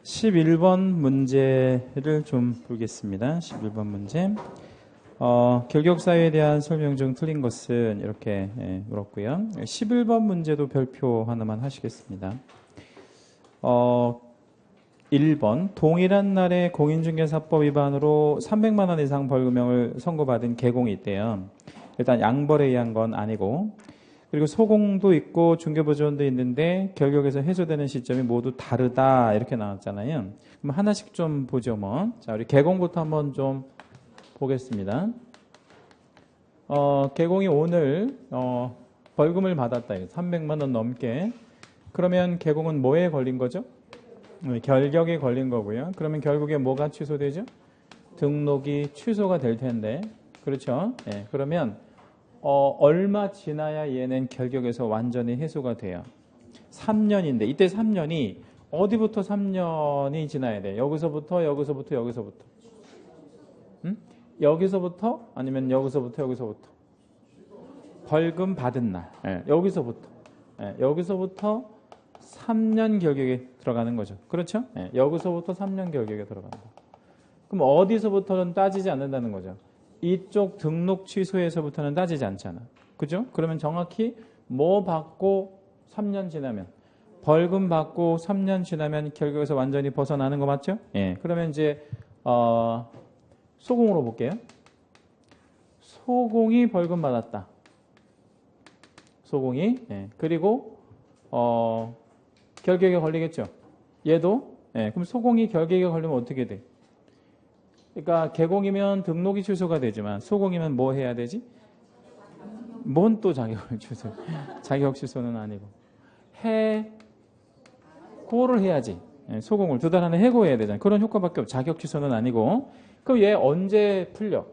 11번 문제를 좀 보겠습니다. 11번 문제. 결격사유에 대한 설명 중 틀린 것은 이렇게 물었고요. 11번 문제도 별표 하나만 하시겠습니다. 1번 동일한 날에 공인중개사법 위반으로 300만 원 이상 벌금형을 선고받은 개공이 있대요. 일단 양벌에 의한 건 아니고, 그리고 소공도 있고 중개보조원도 있는데 결격에서 해소되는 시점이 모두 다르다 이렇게 나왔잖아요. 그럼 하나씩 좀 보죠 뭐. 자, 우리 개공부터 한번 좀 보겠습니다. 개공이 오늘 벌금을 받았다. 300만 원 넘게. 그러면 개공은 뭐에 걸린 거죠? 결격에 걸린 거고요. 그러면 결국에 뭐가 취소되죠? 등록이 취소가 될 텐데. 그렇죠? 네, 그러면 얼마 지나야 얘는 결격에서 완전히 해소가 돼요? 3년인데 이때 3년이 어디부터 3년이 지나야 돼? 여기서부터 여기서부터 여기서부터 여기서부터 아니면 여기서부터 벌금 받은 날 여기서부터 3년 결격에 들어가는 거죠. 그렇죠? 여기서부터 3년 결격에 들어간다. 그럼 어디서부터는 따지지 않는다는 거죠. 이쪽 등록 취소에서부터는 따지지 않잖아. 그죠? 그러면 정확히 뭐 받고 3년 지나면, 벌금 받고 3년 지나면 결격에서 완전히 벗어나는 거 맞죠? 예. 그러면 이제 소공으로 볼게요. 소공이 벌금 받았다. 소공이. 예. 그리고 결격에 걸리겠죠. 얘도. 예. 그럼 소공이 결격에 걸리면 어떻게 돼? 그러니까 개공이면 등록이 취소가 되지만 소공이면 뭐 해야 되지? 뭔 또 자격 취소? 자격 취소는 아니고 해고를 해야지. 소공을 2달 안에 해고해야 되잖아. 그런 효과밖에 없어. 자격 취소는 아니고. 그럼 얘 언제 풀려?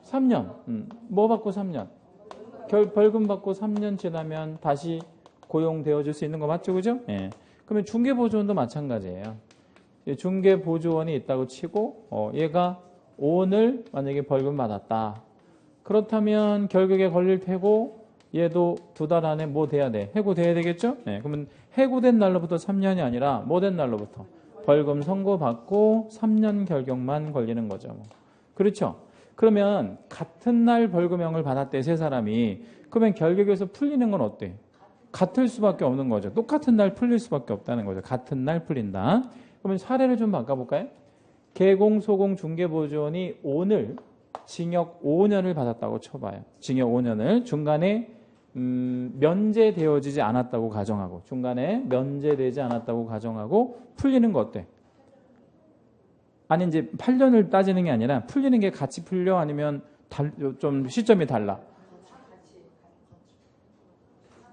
3년. 뭐 받고 3년? 벌금 받고 3년 지나면 다시 고용되어질 수 있는 거 맞죠? 그죠? 예. 그러면 중개보조원도 마찬가지예요. 중개보조원이 있다고 치고 얘가 오늘 만약에 벌금 받았다. 그렇다면 결격에 걸릴 테고 얘도 2달 안에 뭐 돼야 돼? 해고돼야 되겠죠? 네, 그러면 해고된 날로부터 3년이 아니라 뭐 된 날로부터? 벌금 선고받고 3년 결격만 걸리는 거죠. 뭐. 그렇죠? 그러면 같은 날 벌금형을 받았대 세 사람이. 그러면 결격에서 풀리는 건 어때? 같을 수밖에 없는 거죠. 똑같은 날 풀릴 수밖에 없다는 거죠. 같은 날 풀린다. 그러면 사례를 좀 바꿔볼까요? 개공, 소공, 중개보조원이 오늘 징역 5년을 받았다고 쳐봐요. 징역 5년을 중간에 면제되어지지 않았다고 가정하고, 중간에 면제되지 않았다고 가정하고 풀리는 거 어때? 아니 이제 8년을 따지는 게 아니라 풀리는 게 같이 풀려 아니면 좀 시점이 달라?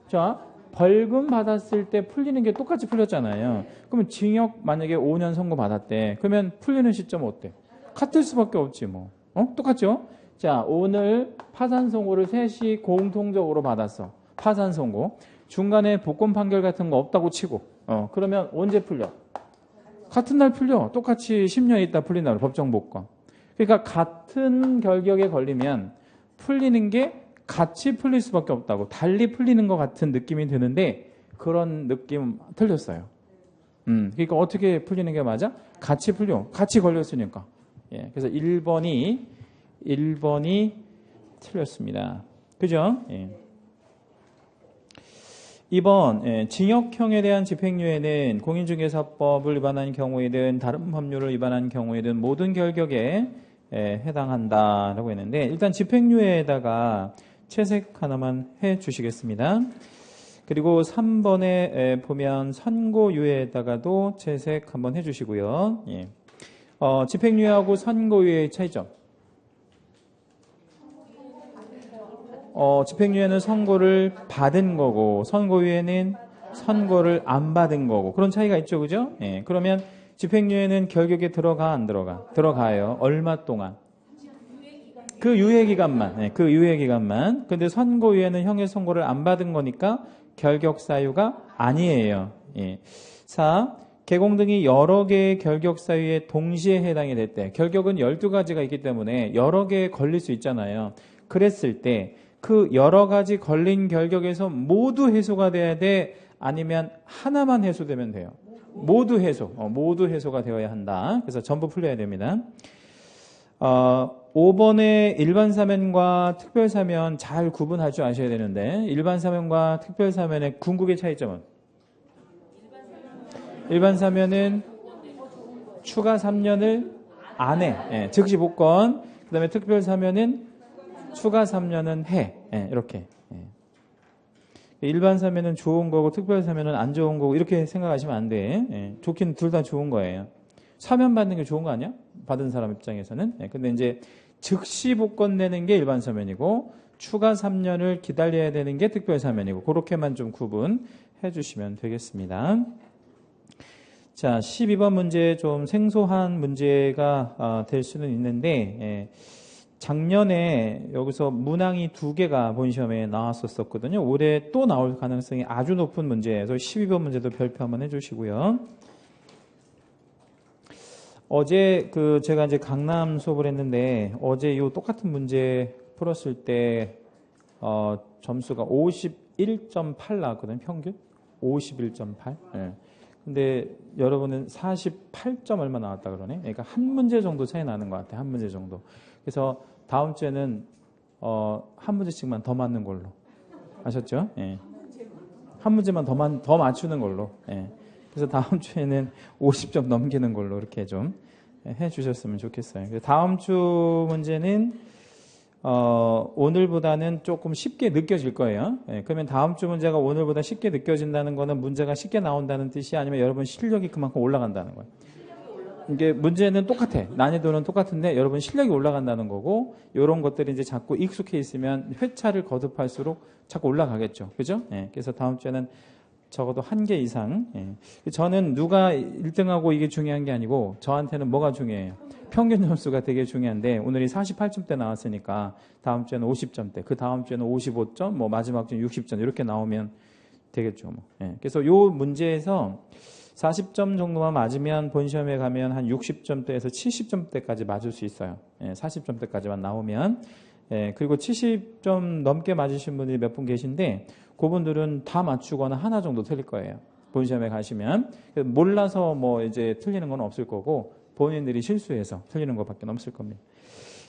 자, 벌금 받았을 때 풀리는 게 똑같이 풀렸잖아요. 그러면 징역 만약에 5년 선고 받았대. 그러면 풀리는 시점 어때? 같을 수밖에 없지 뭐. 똑같죠? 자, 오늘 파산 선고를 셋이 공통적으로 받았어. 파산 선고. 중간에 복권 판결 같은 거 없다고 치고. 그러면 언제 풀려? 같은 날 풀려. 똑같이 10년 있다 풀린다. 법정 복권. 그러니까 같은 결격에 걸리면 풀리는 게 같이 풀릴 수밖에 없다고. 달리 풀리는 것 같은 느낌이 드는데 그런 느낌 틀렸어요. 그러니까 어떻게 풀리는 게 맞아? 같이 풀려. 같이 걸렸으니까. 예, 그래서 1번이 틀렸습니다. 그죠? 예. 2번 징역형에 대한 집행유예는 공인중개사법을 위반한 경우에든 다른 법률을 위반한 경우에든 모든 결격에 해당한다라고 했는데, 일단 집행유예에다가 채색 하나만 해 주시겠습니다. 그리고 3번에 보면 선고유예에다가도 채색 한번 해 주시고요. 예. 집행유예하고 선고유예의 차이점. 집행유예는 선고를 받은 거고 선고유예는 선고를 안 받은 거고, 그런 차이가 있죠. 그죠? 예. 그러면 집행유예는 결격에 들어가 안 들어가? 들어가요. 얼마 동안? 그 유예기간만. 그 유예기간만. 근데 선고유예는 형의 선고를 안 받은 거니까 결격사유가 아니에요. 예. 4. 개공 등이 여러 개의 결격사유에 동시에 해당이 됐대. 결격은 12가지가 있기 때문에 여러 개에 걸릴 수 있잖아요. 그랬을 때 그 여러 가지 걸린 결격에서 모두 해소가 돼야 돼? 아니면 하나만 해소되면 돼요. 모두 해소, 모두 해소가 되어야 한다. 그래서 전부 풀려야 됩니다. 5번의 일반 사면과 특별 사면 잘 구분할 줄 아셔야 되는데, 일반 사면과 특별 사면의 궁극의 차이점은? 일반 사면은 추가 3년을 안 해. 예, 즉시 복권. 그 다음에 특별 사면은 추가 3년은 해. 예, 이렇게. 예. 일반 사면은 좋은 거고 특별 사면은 안 좋은 거고 이렇게 생각하시면 안 돼. 예, 좋긴 둘 다 좋은 거예요. 사면 받는 게 좋은 거 아니야? 받은 사람 입장에서는. 예, 근데 이제 즉시 복권 내는 게 일반 사면이고 추가 3년을 기다려야 되는 게 특별 사면이고 그렇게만 좀 구분해 주시면 되겠습니다. 자, 12번 문제 좀 생소한 문제가 될 수는 있는데, 예, 작년에 여기서 문항이 2개가 본시험에 나왔었거든요. 올해 또 나올 가능성이 아주 높은 문제에서 12번 문제도 별표 한번 해주시고요. 어제 제가 이제 강남 수업을 했는데, 어제 이 똑같은 문제 풀었을 때, 점수가 51.8 나왔거든요. 평균? 51.8. 예. 근데 여러분은 48점 얼마 나왔다 그러네. 그러니까 한 문제 정도 차이 나는 것 같아요. 한 문제 정도. 그래서 다음 주에는 한 문제씩만 더 맞는 걸로. 아셨죠? 예. 한 문제만 더 맞추는 걸로. 예. 그래서 다음 주에는 50점 넘기는 걸로 이렇게 좀 해주셨으면 좋겠어요. 다음 주 문제는 오늘보다는 조금 쉽게 느껴질 거예요. 예, 그러면 다음 주 문제가 오늘보다 쉽게 느껴진다는 거는 문제가 쉽게 나온다는 뜻이 아니면 여러분 실력이 그만큼 올라간다는 거예요. 이게 문제는 똑같아. 난이도는 똑같은데 여러분 실력이 올라간다는 거고 이런 것들이 이제 자꾸 익숙해 있으면 회차를 거듭할수록 자꾸 올라가겠죠. 그죠? 예, 그래서 다음 주에는 적어도 1개 이상. 예. 저는 누가 1등하고 이게 중요한 게 아니고 저한테는 뭐가 중요해요? 평균 점수가 되게 중요한데 오늘이 48점대 나왔으니까 다음 주에는 50점대, 그 다음 주에는 55점, 뭐 마지막 주에 60점 이렇게 나오면 되겠죠. 뭐. 예. 그래서 요 문제에서 40점 정도만 맞으면 본시험에 가면 한 60점대에서 70점대까지 맞을 수 있어요. 예. 40점대까지만 나오면. 예. 그리고 70점 넘게 맞으신 분들이 몇 분 계신데 그분들은 다 맞추거나 하나 정도 틀릴 거예요. 본시험에 가시면. 몰라서 뭐 이제 틀리는 건 없을 거고 본인들이 실수해서 틀리는 것밖에 없을 겁니다.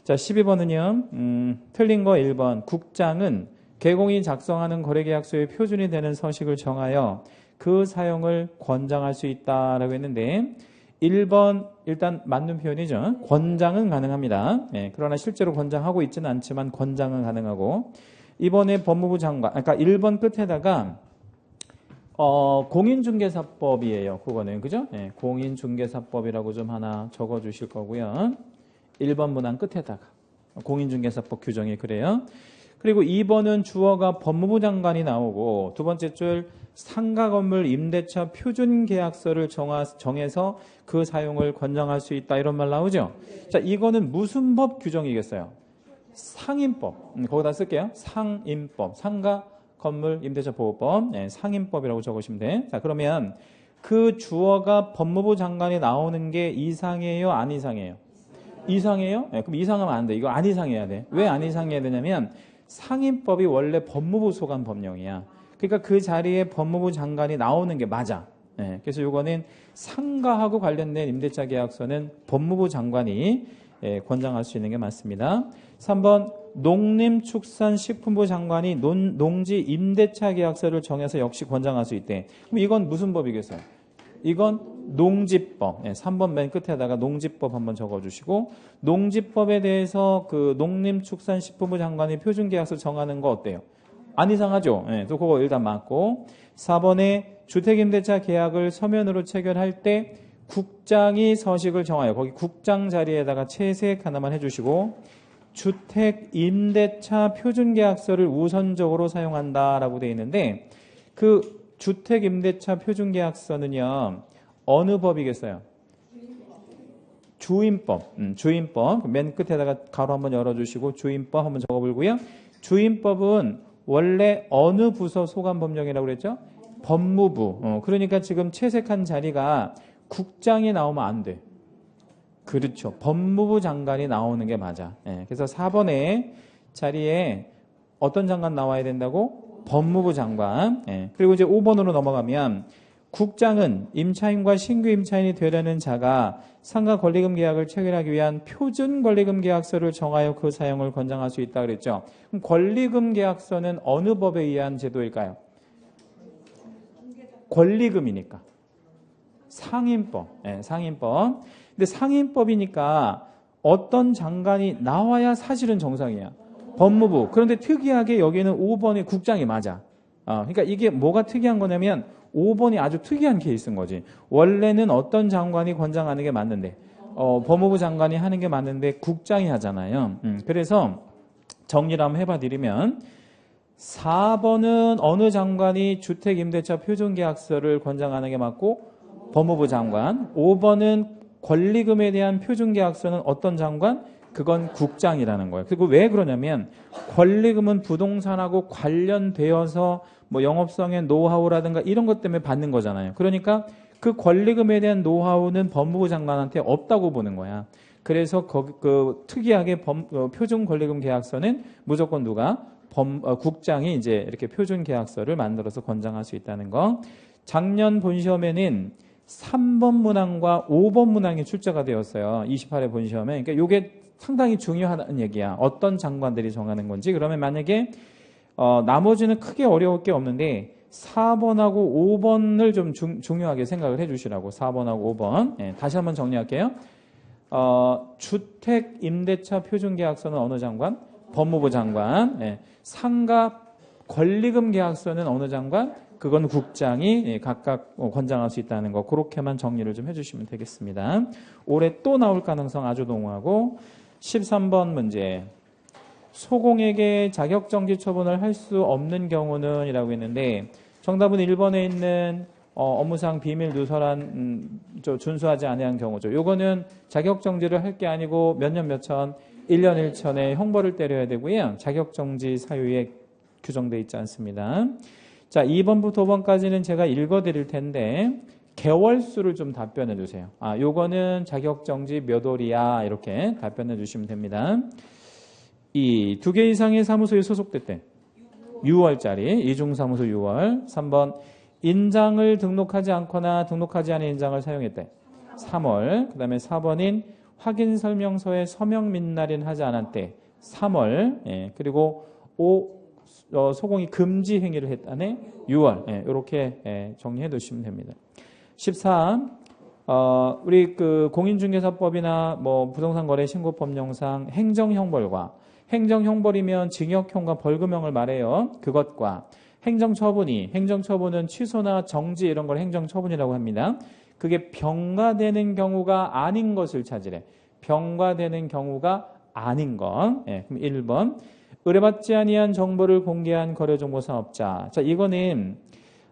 자, 12번은요. 틀린 거 1번. 국장은 개공이 작성하는 거래계약서의 표준이 되는 서식을 정하여 그 사용을 권장할 수 있다라고 했는데 1번 일단 맞는 표현이죠. 권장은 가능합니다. 예, 그러나 실제로 권장하고 있지는 않지만 권장은 가능하고 이번에 법무부 장관, 그러니까 1번 끝에다가 공인중개사법이에요. 그거는 그죠? 네, 공인중개사법이라고 좀 하나 적어주실 거고요. 1번 문항 끝에다가 공인중개사법 규정이 그래요. 그리고 2번은 주어가 법무부 장관이 나오고 두 번째 줄 상가 건물 임대차 표준계약서를 정해서 그 사용을 권장할 수 있다 이런 말 나오죠? 자, 이거는 무슨 법 규정이겠어요? 상임법. 거기다 쓸게요. 상임법. 상가 건물 임대차 보호법. 네, 상임법이라고 적으시면 돼. 자, 그러면 그 주어가 법무부 장관이 나오는 게 이상해요? 안 이상해요? 이상해요? 네, 그럼 이상하면 안 돼. 이거 안 이상해야 돼. 왜 안 이상해야 되냐면 상임법이 원래 법무부 소관 법령이야. 그러니까 그 자리에 법무부 장관이 나오는 게 맞아. 네, 그래서 이거는 상가하고 관련된 임대차 계약서는 법무부 장관이 권장할 수 있는 게 맞습니다. 3번 농림축산식품부 장관이 농지 임대차 계약서를 정해서 역시 권장할 수 있대. 그럼 이건 무슨 법이겠어요? 이건 농지법. 3번 맨 끝에다가 농지법 한번 적어주시고 농지법에 대해서 그 농림축산식품부 장관이 표준계약서 정하는 거 어때요? 안 이상하죠? 또 그거 일단 맞고 4번에 주택임대차 계약을 서면으로 체결할 때 국장이 서식을 정하여 거기 국장 자리에다가 채색 하나만 해주시고 주택임대차 표준계약서를 우선적으로 사용한다라고 되어 있는데 그 주택임대차 표준계약서는요 어느 법이겠어요? 주임법. 주임법. 맨 끝에다가 가로 한번 열어주시고 주임법 한번 적어볼고요. 주임법은 원래 어느 부서 소관법령이라고 그랬죠? 법무부. 그러니까 지금 채색한 자리가 국장이 나오면 안 돼. 그렇죠. 법무부 장관이 나오는 게 맞아. 그래서 4번에 자리에 어떤 장관 나와야 된다고? 법무부 장관. 예. 그리고 이제 5번으로 넘어가면 국장은 임차인과 신규 임차인이 되려는 자가 상가 권리금 계약을 체결하기 위한 표준 권리금 계약서를 정하여 그 사용을 권장할 수 있다 그랬죠. 그럼 권리금 계약서는 어느 법에 의한 제도일까요? 권리금이니까. 상임법. 예, 상임법. 근데 상임법이니까 어떤 장관이 나와야 사실은 정상이야. 법무부. 그런데 특이하게 여기는 5번의 국장이 맞아. 그러니까 이게 뭐가 특이한 거냐면 5번이 아주 특이한 케이스인 거지. 원래는 어떤 장관이 권장하는 게 맞는데 법무부 장관이 하는 게 맞는데 국장이 하잖아요. 그래서 정리를 한번 해봐드리면 4번은 어느 장관이 주택임대차 표준계약서를 권장하는 게 맞고 법무부 장관. 5번은 권리금에 대한 표준계약서는 어떤 장관? 그건 국장이라는 거예요. 그리고 왜 그러냐면 권리금은 부동산하고 관련되어서 뭐 영업성의 노하우라든가 이런 것 때문에 받는 거잖아요. 그러니까 그 권리금에 대한 노하우는 법무부 장관한테 없다고 보는 거야. 그래서 그 특이하게 표준 권리금 계약서는 무조건 누가? 국장이 이제 이렇게 표준 계약서를 만들어서 권장할 수 있다는 거. 작년 본시험에는 3번 문항과 5번 문항이 출제가 되었어요. 28회 본시험에. 그러니까 이게 상당히 중요한 얘기야. 어떤 장관들이 정하는 건지. 그러면 만약에 나머지는 크게 어려울 게 없는데 4번하고 5번을 좀 중요하게 생각을 해주시라고. 4번하고 5번. 예, 다시 한번 정리할게요. 주택 임대차 표준계약서는 어느 장관? 법무부 장관. 예, 상가 권리금 계약서는 어느 장관? 그건 국장이 각각 권장할 수 있다는 거. 그렇게만 정리를 좀 해주시면 되겠습니다. 올해 또 나올 가능성 아주 농후하고 13번 문제. 소공에게 자격정지 처분을 할 수 없는 경우는 이라고 했는데 정답은 1번에 있는 업무상 비밀 누설한 준수하지 아니한 경우죠. 요거는 자격정지를 할 게 아니고 몇 년 몇천 1년 1천에 형벌을 때려야 되고요. 자격정지 사유에 규정되어 있지 않습니다. 자, 2번부터 5번까지는 제가 읽어드릴 텐데 개월수를 좀 답변해 주세요. 요거는 자격정지 몇 월이야 이렇게 답변해 주시면 됩니다. 이 두 개 이상의 사무소에 소속될 때 6월짜리 이중사무소 6월. 3번 인장을 등록하지 않거나 등록하지 않은 인장을 사용했대 3월. 그 다음에 4번인 확인설명서에 서명 민날인 하지 않았대 3월. 예, 그리고 5 소공이 금지 행위를 했다네 6월. 예, 이렇게 정리해 두시면 됩니다. 14. 우리 그 공인중개사법이나 뭐 부동산거래신고법령상 행정형벌과 행정형벌이면 징역형과 벌금형을 말해요. 그것과 행정처분은 취소나 정지 이런 걸 행정처분이라고 합니다. 그게 병가되는 경우가 아닌 것을 찾으래. 병가되는 경우가 아닌 것. 예, 그럼 1번. 의뢰받지 아니한 정보를 공개한 거래정보사업자. 자, 이거는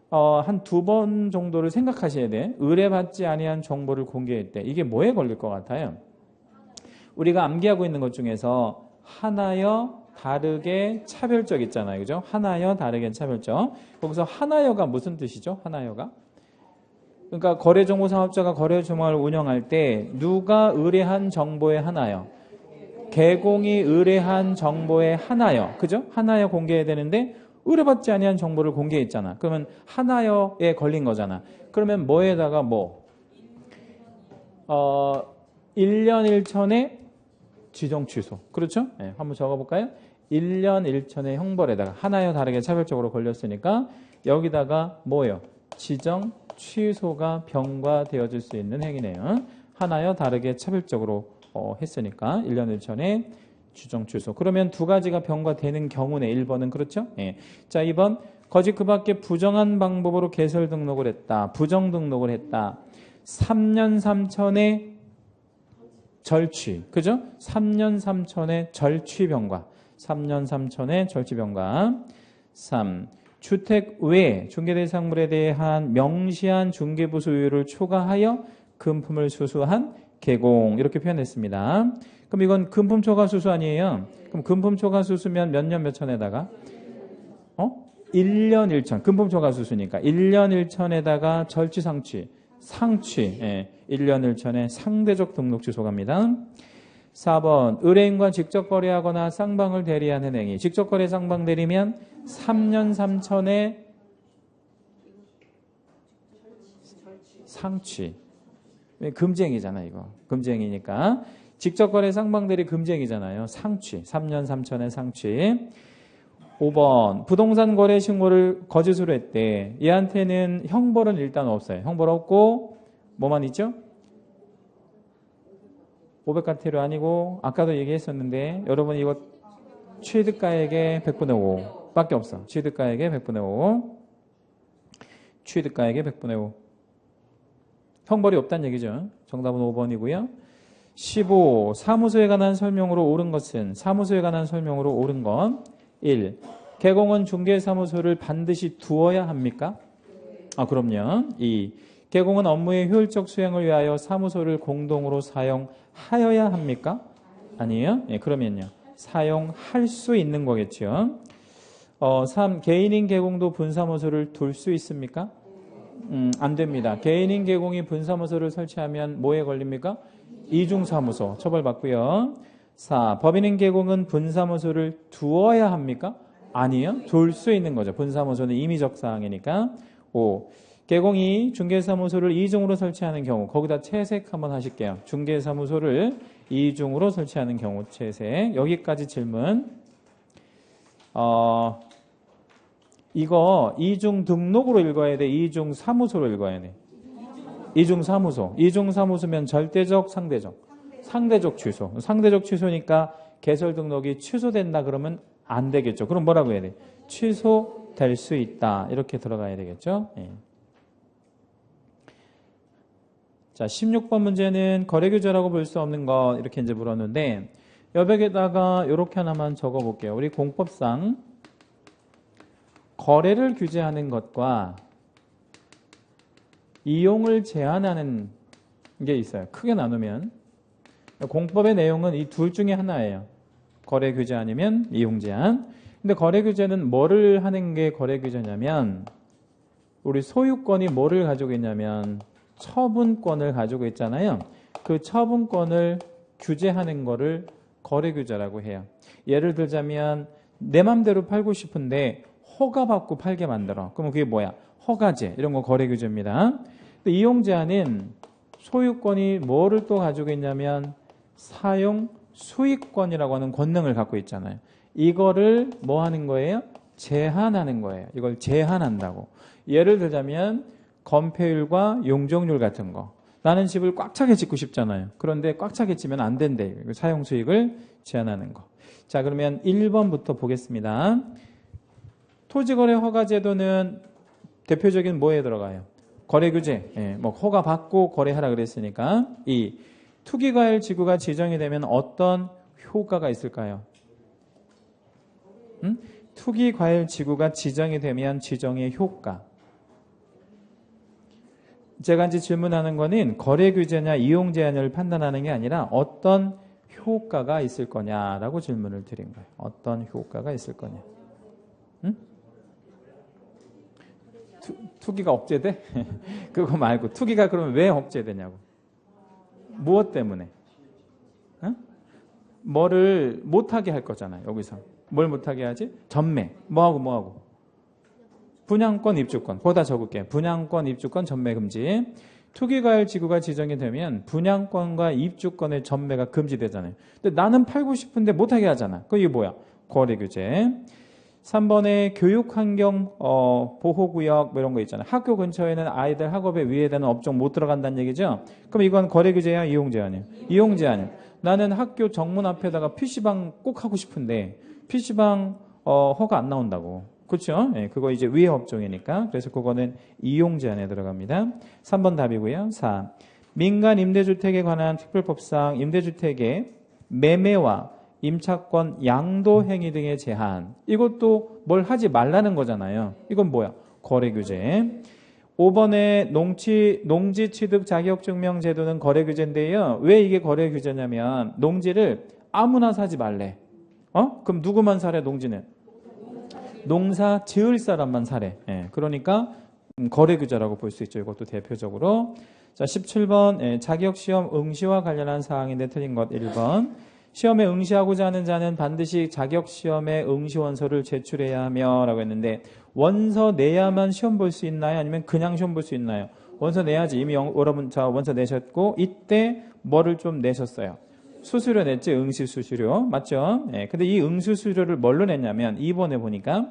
한 2번 정도를 생각하셔야 돼. 의뢰받지 아니한 정보를 공개했대. 이게 뭐에 걸릴 것 같아요? 우리가 암기하고 있는 것 중에서 하나여 다르게 차별적 있잖아요. 그죠? 하나여 다르게 차별적. 거기서 하나여가 무슨 뜻이죠? 하나여가? 그러니까 거래정보사업자가 거래조망을 운영할 때 누가 의뢰한 정보의 하나여? 개공이 의뢰한 정보의 하나여. 그죠? 하나여 공개해야 되는데 의뢰받지 아니한 정보를 공개했잖아. 그러면 하나여에 걸린 거잖아. 그러면 뭐에다가 1년 1천에 지정 취소. 그렇죠? 네, 한번 적어볼까요? 1년 1천의 형벌에다가 하나여 다르게 차별적으로 걸렸으니까 여기다가 뭐예요? 지정 취소가 병과되어질 수 있는 행위네요. 하나여 다르게 차별적으로 했으니까 1년 1천에 주정 취소. 그러면 두 가지가 병과되는 경우네. 1번은 그렇죠? 예. 자, 2번 거짓 그 밖에 부정한 방법으로 개설 등록을 했다. 부정 등록을 했다. 3년 3천에 절취. 그죠? 3년 3천에 절취병과. 3년 3천에 절취병과. 3. 주택 외 중개대상물에 대한 명시한 중개부 소유를 초과하여 금품을 수수한 개공. 이렇게 표현했습니다. 그럼 이건 금품 초과 수수 아니에요? 그럼 금품 초과 수수면 몇 년 몇 천에다가? 1년 1천. 금품 초과 수수니까. 1년 1천에다가 절취 상취. 예. 1년 1천에 상대적 등록 취소 갑니다. 4번 의뢰인과 직접 거래하거나 쌍방을 대리하는 행위. 직접 거래 쌍방 대리면 3년 3천의 상취. 금쟁이잖아, 이거. 금쟁이니까. 직접 거래 쌍방들이 금쟁이잖아요. 상취. 3년 3천의 상취. 5번. 부동산 거래 신고를 거짓으로 했대. 얘한테는 형벌은 일단 없어요. 형벌 없고, 뭐만 있죠? 500가태료 아니고, 아까도 얘기했었는데, 여러분 이거 취득가액의 100분의 5 밖에 없어. 취득가액의 100분의 5. 취득가액의 100분의 5. 형벌이 없다는 얘기죠. 정답은 5번이고요. 15. 사무소에 관한 설명으로 옳은 것은 사무소에 관한 설명으로 옳은 것 1. 개공은 중개사무소를 반드시 두어야 합니까? 그럼요. 2. 개공은 업무의 효율적 수행을 위하여 사무소를 공동으로 사용하여야 합니까? 아니에요. 예, 그러면요. 사용할 수 있는 거겠죠. 3. 개인인 개공도 분사무소를 둘 수 있습니까? 안 됩니다. 개인인 개공이 분사무소를 설치하면 뭐에 걸립니까? 이중사무소 처벌받고요. 4. 법인인 개공은 분사무소를 두어야 합니까? 아니요. 둘 수 있는 거죠. 분사무소는 임의적 사항이니까. 5. 개공이 중개사무소를 이중으로 설치하는 경우 거기다 채색 한번 하실게요. 중개사무소를 이중으로 설치하는 경우 채색. 여기까지 질문. 이거 이중 등록으로 읽어야 돼? 이중 사무소로 읽어야 돼? 이중 사무소. 이중 사무소면 절대적, 상대적? 상대적 취소. 상대적 취소니까 개설 등록이 취소된다 그러면 안 되겠죠. 그럼 뭐라고 해야 돼? 취소될 수 있다. 이렇게 들어가야 되겠죠. 예. 자, 16번 문제는 거래규제라고 볼 수 없는 것 이렇게 이제 물었는데 여백에다가 이렇게 하나만 적어 볼게요. 우리 공법상 거래를 규제하는 것과 이용을 제한하는 게 있어요. 크게 나누면 공법의 내용은 이 둘 중에 하나예요. 거래 규제 아니면 이용 제한. 근데 거래 규제는 뭐를 하는 게 거래 규제냐면 우리 소유권이 뭐를 가지고 있냐면 처분권을 가지고 있잖아요. 그 처분권을 규제하는 거를 거래 규제라고 해요. 예를 들자면 내 맘대로 팔고 싶은데 허가받고 팔게 만들어. 그럼 그게 뭐야? 허가제. 이런 거 거래 규제입니다. 이용 제한은 소유권이 뭐를 또 가지고 있냐면 사용 수익권이라고 하는 권능을 갖고 있잖아요. 이거를 뭐 하는 거예요? 제한하는 거예요. 이걸 제한한다고. 예를 들자면 건폐율과 용적률 같은 거. 나는 집을 꽉 차게 짓고 싶잖아요. 그런데 꽉 차게 지면 안 된대. 사용 수익을 제한하는 거. 자, 그러면 1번부터 보겠습니다. 토지거래 허가제도는 대표적인 뭐에 들어가요? 거래규제. 예, 뭐 허가 받고 거래하라 그랬으니까. 2. 투기과열 지구가 지정이 되면 어떤 효과가 있을까요? 투기과열 지구가 지정이 되면 지정의 효과. 제가 이제 질문하는 거는 거래규제냐 이용제한을 판단하는 게 아니라 어떤 효과가 있을 거냐라고 질문을 드린 거예요. 어떤 효과가 있을 거냐. 투기가 억제돼? 그거 말고 투기가 그러면 왜 억제되냐고. 무엇 때문에? 뭐를 못하게 할 거잖아요. 여기서. 뭘 못하게 하지? 전매. 뭐하고? 분양권, 입주권. 보다 적을게. 분양권, 입주권, 전매 금지. 투기과열 지구가 지정이 되면 분양권과 입주권의 전매가 금지되잖아요. 근데 나는 팔고 싶은데 못하게 하잖아. 그게 뭐야? 거래규제. 3번에 교육환경 보호구역 뭐 이런 거 있잖아요. 학교 근처에는 아이들 학업에 위해되는 업종 못 들어간다는 얘기죠. 그럼 이건 거래규제야 이용제한이에요? 이용제한이에요. 나는 학교 정문 앞에다가 PC방 꼭 하고 싶은데 PC방 허가 안 나온다고. 그렇죠? 예, 그거 이제 위해 업종이니까. 그래서 그거는 이용제한에 들어갑니다. 3번 답이고요. 4. 민간 임대주택에 관한 특별법상 임대주택의 매매와 임차권 양도 행위 등의 제한. 이것도 뭘 하지 말라는 거잖아요. 이건 뭐야? 거래규제. 5번에 농지 취득 자격증명 제도는 거래규제인데요. 왜 이게 거래규제냐면 농지를 아무나 사지 말래. 그럼 누구만 사래 농지는? 농사 지을 사람만 사래. 예, 그러니까 거래규제라고 볼 수 있죠. 이것도 대표적으로. 자, 17번 자격시험 응시와 관련한 사항인데 틀린 것 1번. 시험에 응시하고자 하는 자는 반드시 자격시험에 응시원서를 제출해야 하며 라고 했는데 원서 내야만 시험 볼 수 있나요? 아니면 그냥 시험 볼 수 있나요? 원서 내야지. 이미 여러분 자 원서 내셨고 이때 뭐를 좀 내셨어요? 수수료 냈지. 응시수수료. 맞죠? 예. 근데 이 응시수수료를 뭘로 냈냐면 2번에 보니까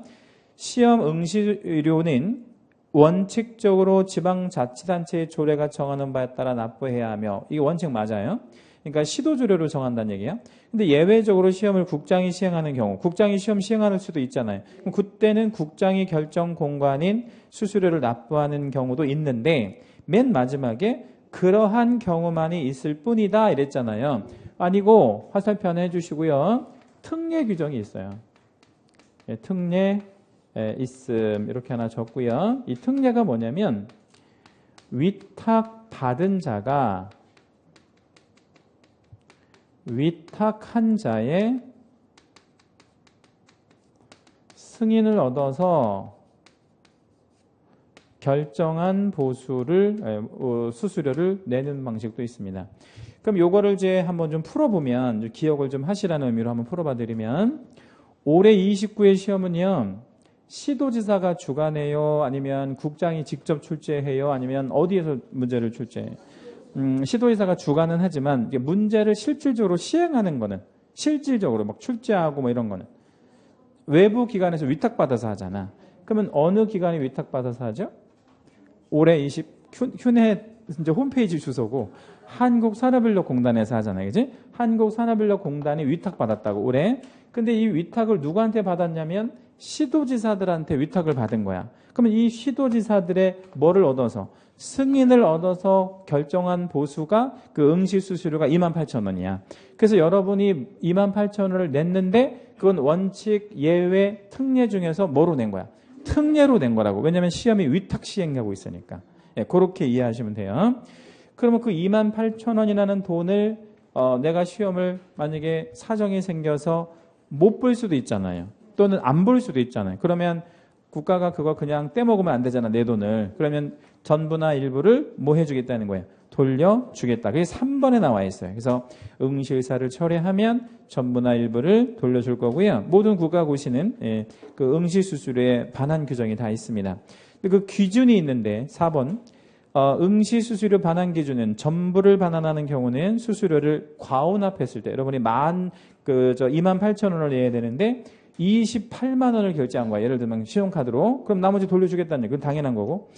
시험 응시료는 원칙적으로 지방자치단체의 조례가 정하는 바에 따라 납부해야 하며 이게 원칙 맞아요. 그러니까 시도조례로 정한다는 얘기예요. 근데 예외적으로 시험을 국장이 시행하는 경우 국장이 시험 시행할 수도 있잖아요. 그럼 그때는 국장이 결정 공간인 수수료를 납부하는 경우도 있는데 맨 마지막에 그러한 경우만이 있을 뿐이다 이랬잖아요. 아니고 화살표 해주시고요. 특례 규정이 있어요. 예, 특례 있음 이렇게 하나 적고요. 이 특례가 뭐냐면 위탁받은 자가 위탁한 자의 승인을 얻어서 결정한 수수료를 내는 방식도 있습니다. 그럼 요거를 이제 한번 좀 풀어보면 기억을 좀 하시라는 의미로 한번 풀어봐 드리면 올해 29회 시험은요. 시도지사가 주관해요? 아니면 국장이 직접 출제해요? 아니면 어디에서 문제를 출제해요? 시도지사가 주관은 하지만 문제를 실질적으로 시행하는 거는 실질적으로 막 출제하고 뭐 이런 거는 외부 기관에서 위탁받아서 하잖아. 그러면 어느 기관이 위탁받아서 하죠? 올해 흉내 이제 홈페이지 주소고 한국산업인력공단에서 하잖아요. 그지? 한국산업인력공단이 위탁받았다고 올해. 근데 이 위탁을 누구한테 받았냐면 시도지사들한테 위탁을 받은 거야. 그러면 이 시도지사들의 뭐를 얻어서 승인을 얻어서 결정한 보수가 그 응시수수료가 28,000원이야. 그래서 여러분이 28,000원을 냈는데 그건 원칙, 예외, 특례 중에서 뭐로 낸 거야? 특례로 낸 거라고. 왜냐하면 시험이 위탁 시행하고 있으니까. 예, 그렇게 이해하시면 돼요. 그러면 그 28,000원이라는 돈을 내가 시험을 만약에 사정이 생겨서 못 볼 수도 있잖아요. 또는 안 볼 수도 있잖아요. 그러면 국가가 그거 그냥 떼먹으면 안 되잖아, 내 돈을. 그러면 전부나 일부를 뭐 해주겠다는 거예요? 돌려주겠다. 그게 3번에 나와 있어요. 그래서 응시의사를 철회하면 전부나 일부를 돌려줄 거고요. 모든 국가고시는 그 응시수수료에 반환 규정이 다 있습니다. 그 기준이 있는데 4번 응시수수료 반환 기준은 전부를 반환하는 경우는 수수료를 과혼합했을 때 여러분이 28,000원을 내야 되는데 28만 원을 결제한 거야. 예를 들면 신용카드로. 그럼 나머지 돌려주겠다는 얘기. 그건 당연한 거고.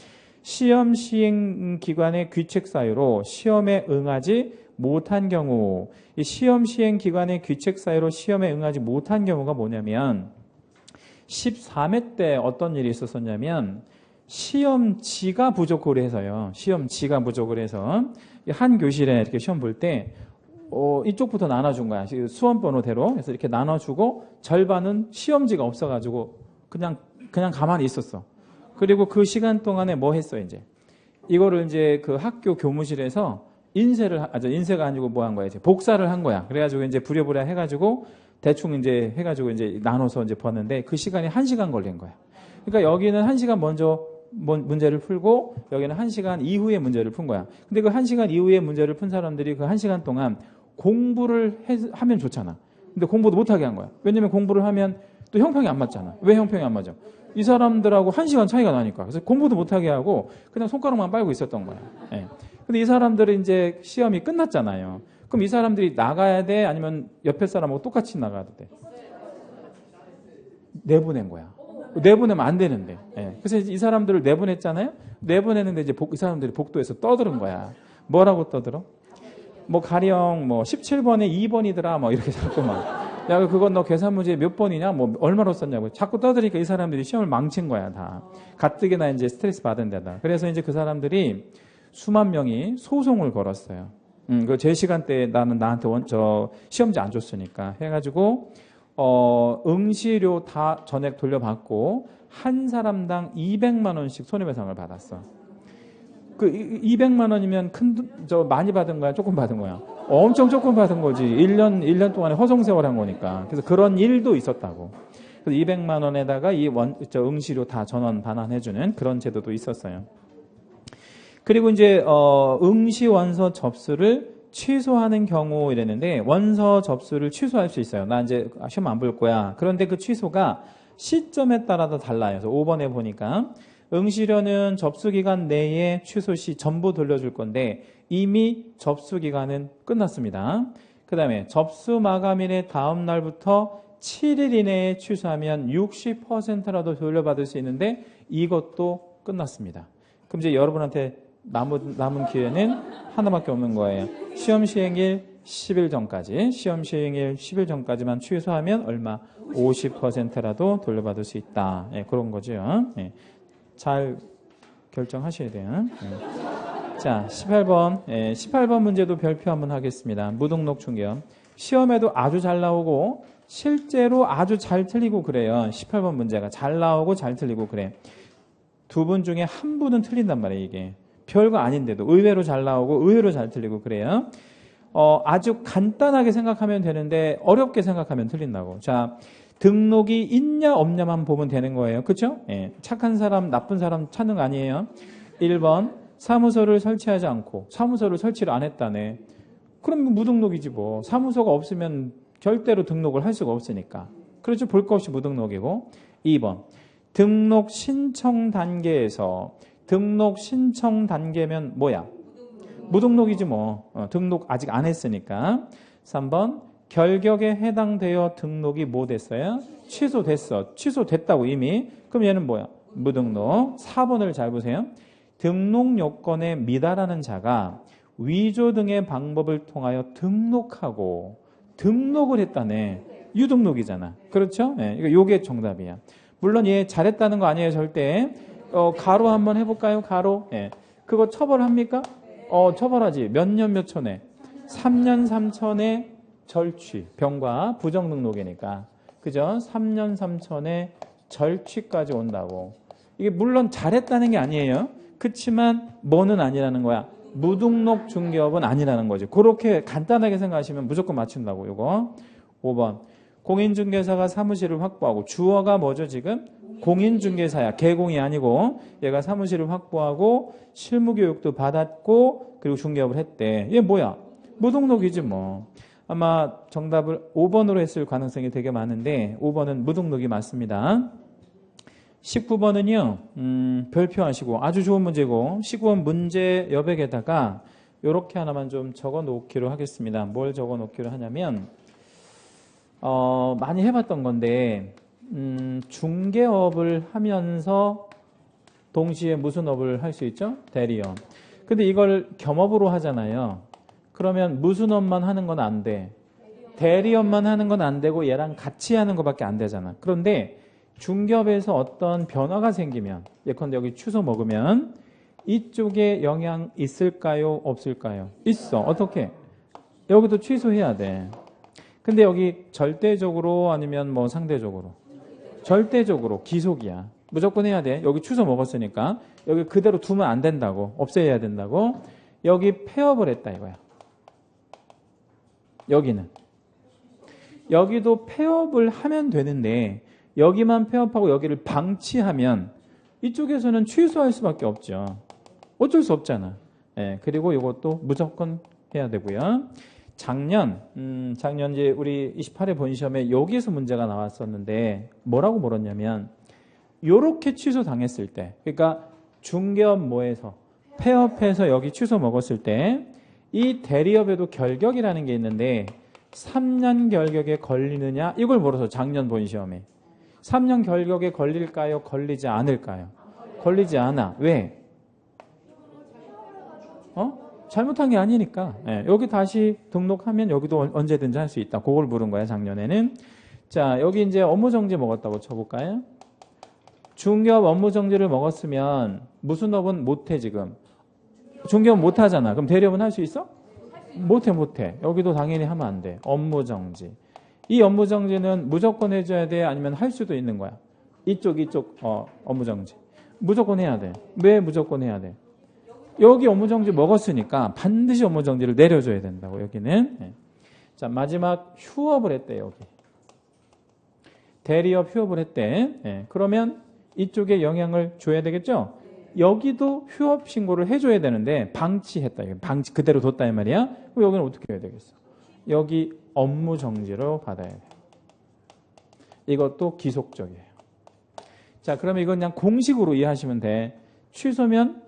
시험 시행 기관의 귀책 사유로 시험에 응하지 못한 경우, 이 시험 시행 기관의 귀책 사유로 시험에 응하지 못한 경우가 뭐냐면 13회 때 어떤 일이 있었었냐면 시험지가 부족을 해서요. 시험지가 부족을 해서 한 교실에 이렇게 시험 볼 때 이쪽부터 나눠준 거야. 수험번호대로. 그래서 이렇게 나눠주고 절반은 시험지가 없어가지고 그냥 가만히 있었어. 그리고 그 시간 동안에 뭐 했어, 이제? 이거를 이제 그 학교 교무실에서 인쇄가 아니고 뭐 한 거야, 이제. 복사를 한 거야. 그래가지고 이제 부랴부랴 해가지고 대충 이제 해가지고 이제 나눠서 이제 봤는데 그 시간이 1시간 걸린 거야. 그러니까 여기는 1시간 먼저 문제를 풀고 여기는 1시간 이후에 문제를 푼 거야. 근데 그 1시간 이후에 문제를 푼 사람들이 그 1시간 동안 공부를 하면 좋잖아. 근데 공부도 못하게 한 거야. 왜냐면 공부를 하면 또 형평이 안 맞잖아. 왜 형평이 안 맞아? 이 사람들하고 1시간 차이가 나니까. 그래서 공부도 못하게 하고 그냥 손가락만 빨고 있었던 거야. 예. 근데 이 사람들은 이제 시험이 끝났잖아요. 그럼 이 사람들이 나가야 돼? 아니면 옆에 사람하고 똑같이 나가도 돼? 내보낸 거야. 내보내면 안 되는데. 예. 그래서 이 사람들을 내보냈잖아요. 내보내는데 이제 이 사람들이 복도에서 떠드는 거야. 뭐라고 떠들어? 뭐 가령 뭐 17번에 2번이더라 뭐 이렇게 자꾸 막 야 그건 너 계산 문제 몇 번이냐 뭐 얼마로 썼냐고 자꾸 떠드니까 이 사람들이 시험을 망친 거야. 다 가뜩이나 이제 스트레스 받은 데다. 그래서 이제 그 사람들이 수만 명이 소송을 걸었어요. 그 제 시간 때 나한테 시험지 안 줬으니까 해가지고 응시료 다 전액 돌려받고 한 사람당 200만 원씩 손해배상을 받았어. 그 200만 원이면 많이 받은 거야? 조금 받은 거야? 엄청 조금 받은 거지. 1년 동안에 허송세월 한 거니까. 그래서 그런 일도 있었다고. 그래서 200만 원에다가 응시료 다 전원 반환해주는 그런 제도도 있었어요. 그리고 이제 응시 원서 접수를 취소하는 경우 이랬는데 원서 접수를 취소할 수 있어요. 나 이제 시험 안 볼 거야. 그런데 그 취소가 시점에 따라서 달라요. 그래서 5번에 보니까 응시료는 접수기간 내에 취소 시 전부 돌려줄 건데 이미 접수기간은 끝났습니다. 그 다음에 접수 마감일의 다음 날부터 7일 이내에 취소하면 60%라도 돌려받을 수 있는데 이것도 끝났습니다. 그럼 이제 여러분한테 남은 기회는 하나밖에 없는 거예요. 시험 시행일 10일 전까지, 시험 시행일 10일 전까지만 취소하면 얼마? 50%라도 돌려받을 수 있다. 예, 그런 거죠. 예, 잘 결정하셔야 돼요. 예. 자, 18번. 예, 18번 문제도 별표 한번 하겠습니다. 무등록 중개업. 시험에도 아주 잘 나오고 실제로 아주 잘 틀리고 그래요. 18번 문제가 잘 나오고 잘 틀리고 그래. 두 분 중에 한 분은 틀린단 말이에요, 이게. 별거 아닌데도 의외로 잘 나오고 의외로 잘 틀리고 그래요. 아주 간단하게 생각하면 되는데 어렵게 생각하면 틀린다고. 자, 등록이 있냐 없냐만 보면 되는 거예요. 그렇죠? 예, 착한 사람, 나쁜 사람 찾는 거 아니에요. 1번, 사무소를 설치하지 않고 사무소를 설치를 안 했다네. 그럼 무등록이지 뭐. 사무소가 없으면 절대로 등록을 할 수가 없으니까. 그렇죠? 볼 거 없이 무등록이고. 2번, 등록 신청 단계에서 등록 신청 단계면 뭐야? 무등록이지 뭐. 등록 아직 안 했으니까. 3번, 결격에 해당되어 등록이 뭐 됐어요? 취소됐어. 취소됐다고 이미. 그럼 얘는 뭐야? 무등록. 4번을 잘 보세요. 등록 요건에 미달하는 자가 위조 등의 방법을 통하여 등록을 했다네. 유등록이잖아. 그렇죠? 네, 이게 정답이야. 물론 얘 잘했다는 거 아니에요, 절대. 가로 한번 해볼까요? 가로. 예. 그거 처벌합니까? 처벌하지. 몇 년 몇 천에? 3년 3천에 절취. 병과 부정등록이니까. 그죠? 3년 3천에 절취까지 온다고. 이게 물론 잘했다는 게 아니에요. 그치만 뭐는 아니라는 거야. 무등록 중개업은 아니라는 거지. 그렇게 간단하게 생각하시면 무조건 맞춘다고. 요거. 5번. 공인중개사가 사무실을 확보하고 주어가 뭐죠 지금? 공인중개사야. 개공이 아니고 얘가 사무실을 확보하고 실무교육도 받았고 그리고 중개업을 했대. 얘 뭐야? 무등록이지 뭐. 아마 정답을 5번으로 했을 가능성이 되게 많은데 5번은 무등록이 맞습니다. 19번은요. 별표하시고 아주 좋은 문제고 19번 문제 여백에다가 이렇게 하나만 좀 적어 놓기로 하겠습니다. 뭘 적어 놓기로 하냐면 많이 해봤던 건데 중개업을 하면서 동시에 무슨 업을 할 수 있죠? 대리업. 근데 이걸 겸업으로 하잖아요. 그러면 무슨 업만 하는 건 안 돼. 대리업만 하는 건 안 되고 얘랑 같이 하는 것밖에 안 되잖아. 그런데 중개업에서 어떤 변화가 생기면 예컨대 여기 취소 먹으면 이쪽에 영향 있을까요? 없을까요? 있어. 어떻게? 여기도 취소해야 돼. 근데 여기 절대적으로 아니면 뭐 상대적으로? 절대적으로 기속이야. 무조건 해야 돼. 여기 취소 먹었으니까 여기 그대로 두면 안 된다고. 없애야 된다고. 여기 폐업을 했다 이거야. 여기는. 여기도 폐업을 하면 되는데 여기만 폐업하고 여기를 방치하면 이쪽에서는 취소할 수밖에 없죠. 어쩔 수 없잖아. 예, 그리고 이것도 무조건 해야 되고요. 작년 이제 우리 28회 본시험에 여기에서 문제가 나왔었는데 뭐라고 물었냐면 요렇게 취소 당했을 때 그러니까 중개업 뭐에서 폐업해서 여기 취소 먹었을 때 이 대리업에도 결격이라는 게 있는데 3년 결격에 걸리느냐 이걸 물어서 작년 본시험에 3년 결격에 걸릴까요? 걸리지 않을까요? 걸리지 않아. 왜? 잘못한 게 아니니까. 예, 여기 다시 등록하면 여기도 언제든지 할 수 있다. 그걸 물은 거야, 작년에는. 자, 여기 이제 업무정지 먹었다고 쳐볼까요? 중개업 업무정지를 먹었으면 무슨 업은 못해, 지금? 중개업 못하잖아. 그럼 대리업은 할 수 있어? 못해. 여기도 당연히 하면 안 돼. 업무정지. 이 업무정지는 무조건 해줘야 돼? 아니면 할 수도 있는 거야? 이쪽, 업무정지. 무조건 해야 돼. 왜 무조건 해야 돼? 여기 업무정지 먹었으니까 반드시 업무정지를 내려줘야 된다고, 여기는. 네. 자, 마지막 휴업을 했대, 여기. 대리업 휴업을 했대. 네. 그러면 이쪽에 영향을 줘야 되겠죠? 여기도 휴업 신고를 해줘야 되는데 방치했다. 방치 그대로 뒀다 이 말이야. 그럼 여기는 어떻게 해야 되겠어? 여기 업무 정지로 받아야 돼. 이것도 기속적이에요. 자, 그러면 이건 그냥 공식으로 이해하시면 돼. 취소면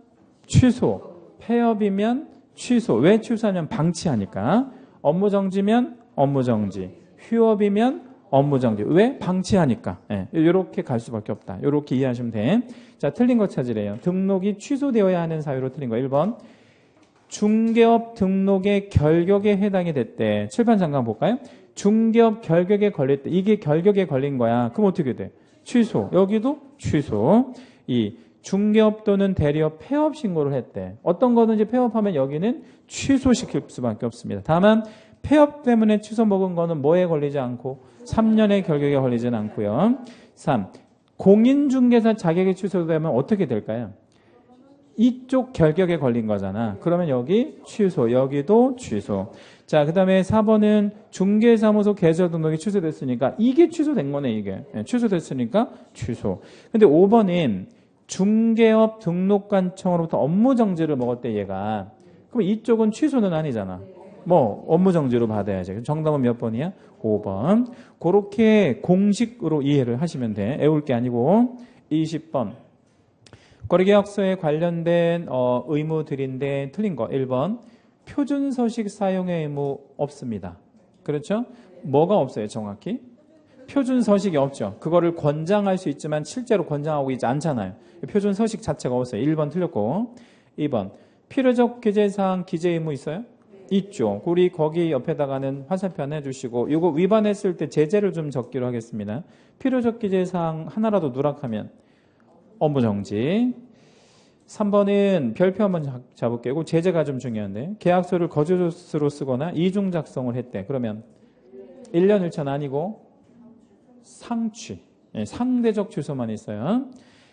취소, 폐업이면 취소. 왜 취소하냐면 방치하니까. 업무 정지면 업무 정지, 휴업이면 업무 정지. 왜? 방치하니까. 예, 이렇게 갈 수밖에 없다. 이렇게 이해하시면 돼. 자, 틀린 거 찾으래요. 등록이 취소되어야 하는 사유로 틀린 거. 1번. 중개업 등록의 결격에 해당이 됐대. 칠판 잠깐 볼까요? 중개업 결격에 걸릴 때 이게 결격에 걸린 거야. 그럼 어떻게 돼? 취소. 여기도 취소. 이 중개업 또는 대리업 폐업 신고를 했대. 어떤 거든지 폐업하면 여기는 취소시킬 수밖에 없습니다. 다만 폐업 때문에 취소 먹은 거는 뭐에 걸리지 않고 3년의 결격에 걸리지는 않고요. 3. 공인중개사 자격이 취소되면 어떻게 될까요? 이쪽 결격에 걸린 거잖아. 그러면 여기 취소, 여기도 취소. 자, 그 다음에 4번은 중개사무소 계좌 등록이 취소됐으니까 이게 취소된 거네, 이게. 취소됐으니까 취소. 근데 5번은 중개업 등록관청으로부터 업무 정지를 먹었대, 얘가. 그럼 이쪽은 취소는 아니잖아. 뭐 업무 정지로 받아야지. 정답은 몇 번이야? 5번. 그렇게 공식으로 이해를 하시면 돼. 애울 게 아니고. 20번. 거래계약서에 관련된 의무들인데 틀린 거 1번. 표준서식 사용의 의무 없습니다. 그렇죠? 뭐가 없어요, 정확히? 표준서식이 없죠. 그거를 권장할 수 있지만 실제로 권장하고 있지 않잖아요. 표준서식 자체가 없어요. 1번 틀렸고. 2번. 필요적 기재사항 기재 의무 있어요? 있죠. 우리 거기 옆에다가는 화살표 해주시고 이거 위반했을 때 제재를 좀 적기로 하겠습니다. 필요적 기재사항 하나라도 누락하면 업무 정지. 3번은 별표 한번 잡을게요. 제재가 좀 중요한데 계약서를 거짓으로 쓰거나 이중 작성을 했대. 그러면 1년 1천 아니고 상취. 상대적 취소만 있어요.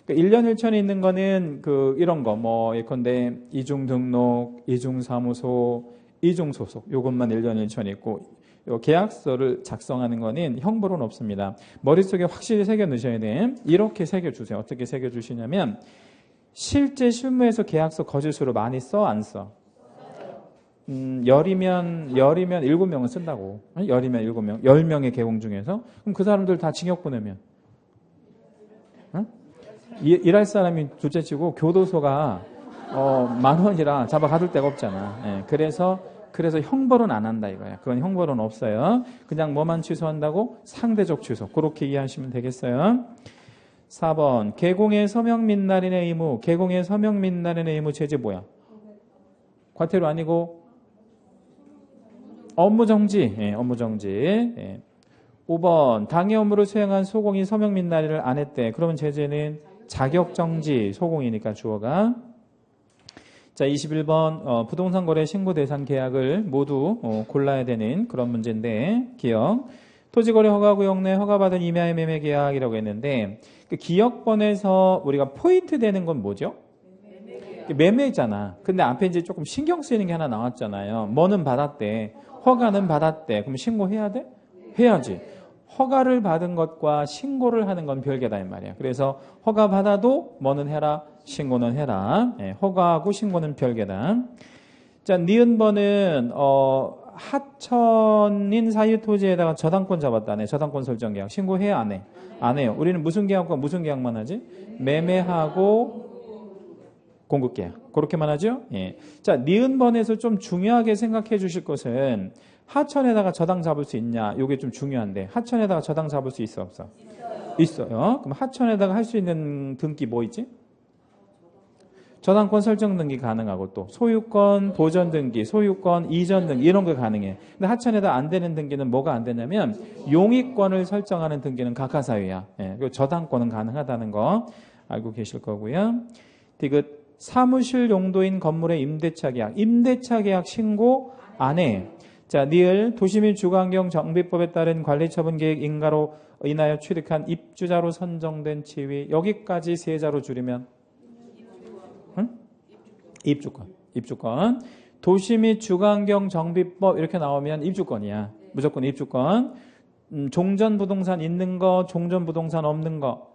1년 1천이 있는 거는 이런 거 뭐 예컨대 이중 등록, 이중 사무소, 이중 소속 요것만 1년 1천 있고 요 계약서를 작성하는 거는 형벌은 없습니다. 머릿속에 확실히 새겨 넣으셔야 돼. 이렇게 새겨 주세요. 어떻게 새겨 주시냐면 실제 실무에서 계약서 거짓으로 많이 써 안 써? 열이면 7명은 쓴다고. 열이면 7명. 10명의 개공 중에서 그럼 그 사람들 다 징역 보내면 일할 사람이 둘째치고 교도소가 10,000원이라 잡아 가둘 데가 없잖아. 예, 그래서 형벌은 안 한다 이거야. 그건 형벌은 없어요. 그냥 뭐만 취소한다고? 상대적 취소. 그렇게 이해하시면 되겠어요. 4번 개공의 서명 및 날인의 의무. 개공의 서명 및 날인의 의무 제재 뭐야? 과태료 아니고 업무 정지. 예, 업무 정지. 예. 5번 당해 업무를 수행한 소공이 서명 및 날인을 안 했대. 그러면 제재는 자격정지. 소공이니까 주어가. 자, 21번 부동산 거래 신고 대상 계약을 모두 골라야 되는 그런 문제인데 기억. 토지거래 허가구역 내 허가받은 임야의 매매 계약이라고 했는데 그 기억번에서 우리가 포인트 되는 건 뭐죠? 매매잖아. 근데 앞에 이제 조금 신경 쓰이는 게 하나 나왔잖아요. 뭐는 받았대. 허가는 받았대. 그럼 신고해야 돼? 해야지. 허가를 받은 것과 신고를 하는 건 별개다 이 말이야. 그래서 허가 받아도 뭐는 해라, 신고는 해라. 예, 허가하고 신고는 별개다. 자, 니은번은 하천인 사유 토지에다가 저당권 잡았다네. 저당권 설정 계약 신고해야 안 해? 안 해요. 우리는 무슨 계약과 무슨 계약만 하지? 매매하고 공급 계약. 그렇게만 하죠? 예. 자, 니은번에서 좀 중요하게 생각해 주실 것은 하천에다가 저당 잡을 수 있냐? 이게 좀 중요한데 하천에다가 저당 잡을 수 있어 없어? 있어요. 그럼 하천에다가 할 수 있는 등기 뭐 있지? 저당권 설정 등기 가능하고 또 소유권 보전 등기, 소유권 이전 등기 이런 거 가능해. 근데 하천에다 안 되는 등기는 뭐가 안 되냐면 용익권을 설정하는 등기는 각하사유야. 예. 그리고 저당권은 가능하다는 거 알고 계실 거고요. 디귿 사무실 용도인 건물의 임대차 계약. 임대차 계약 신고 안 해. 자, 니을 도시민 주거환경 정비법에 따른 관리처분 계획 인가로 인하여 취득한 입주자로 선정된 지위. 여기까지 세 자로 줄이면 입주권. 도시 및 주거환경 정비법 이렇게 나오면 입주권이야. 무조건 입주권. 종전부동산 있는 거, 종전부동산 없는 거.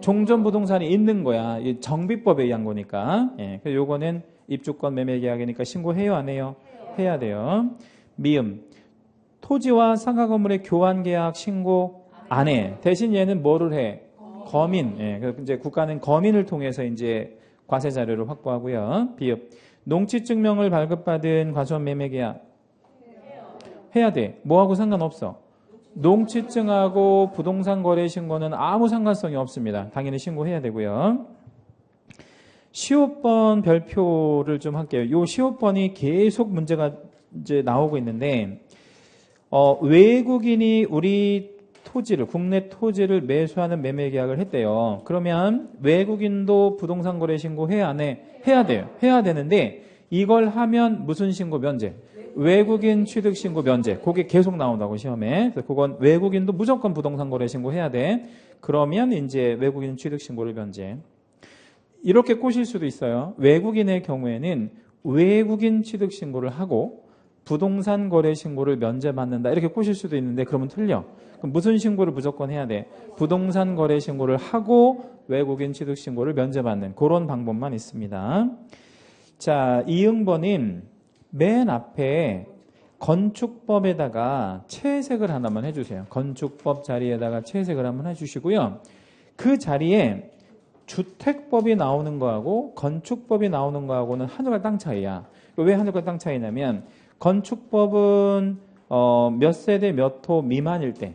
종전부동산이 있는 거야. 이 정비법에 의한 거니까. 예, 그래서 요거는 입주권 매매계약이니까 신고해요, 안 해요? 해야 돼요. 미음. 토지와 상가 건물의 교환계약 신고 안 해. 대신 얘는 뭐를 해? 거민. 예, 그래서 이제 국가는 거민을 통해서 이제 과세 자료를 확보하고요. 비읍. 농지증명을 발급받은 과수원 매매계약 해야 돼. 뭐하고 상관없어. 농지증하고 부동산 거래 신고는 아무 상관성이 없습니다. 당연히 신고해야 되고요. 시효번 별표를 좀 할게요. 요 시효번이 계속 문제가 이제 나오고 있는데, 외국인이 우리 토지를, 국내 토지를 매수하는 매매 계약을 했대요. 그러면 외국인도 부동산 거래 신고 해야 안 해? 해야 돼요. 해야 되는데, 이걸 하면 무슨 신고 면제? 외국인 취득 신고 면제. 그게 계속 나온다고 시험에. 그래서 그건 외국인도 무조건 부동산 거래 신고 해야 돼. 그러면 이제 외국인 취득 신고를 면제. 이렇게 꼬실 수도 있어요. 외국인의 경우에는 외국인 취득 신고를 하고 부동산 거래 신고를 면제받는다. 이렇게 꼬실 수도 있는데 그러면 틀려. 그럼 무슨 신고를 무조건 해야 돼? 부동산 거래 신고를 하고 외국인 취득 신고를 면제받는 그런 방법만 있습니다. 자, 이응번님 맨 앞에 건축법에다가 채색을 하나만 해주세요. 건축법 자리에다가 채색을 한번 해주시고요. 그 자리에 주택법이 나오는 거하고 건축법이 나오는 거하고는 하늘과 땅 차이야. 왜 하늘과 땅 차이냐면 건축법은 몇 세대 몇 호 미만일 때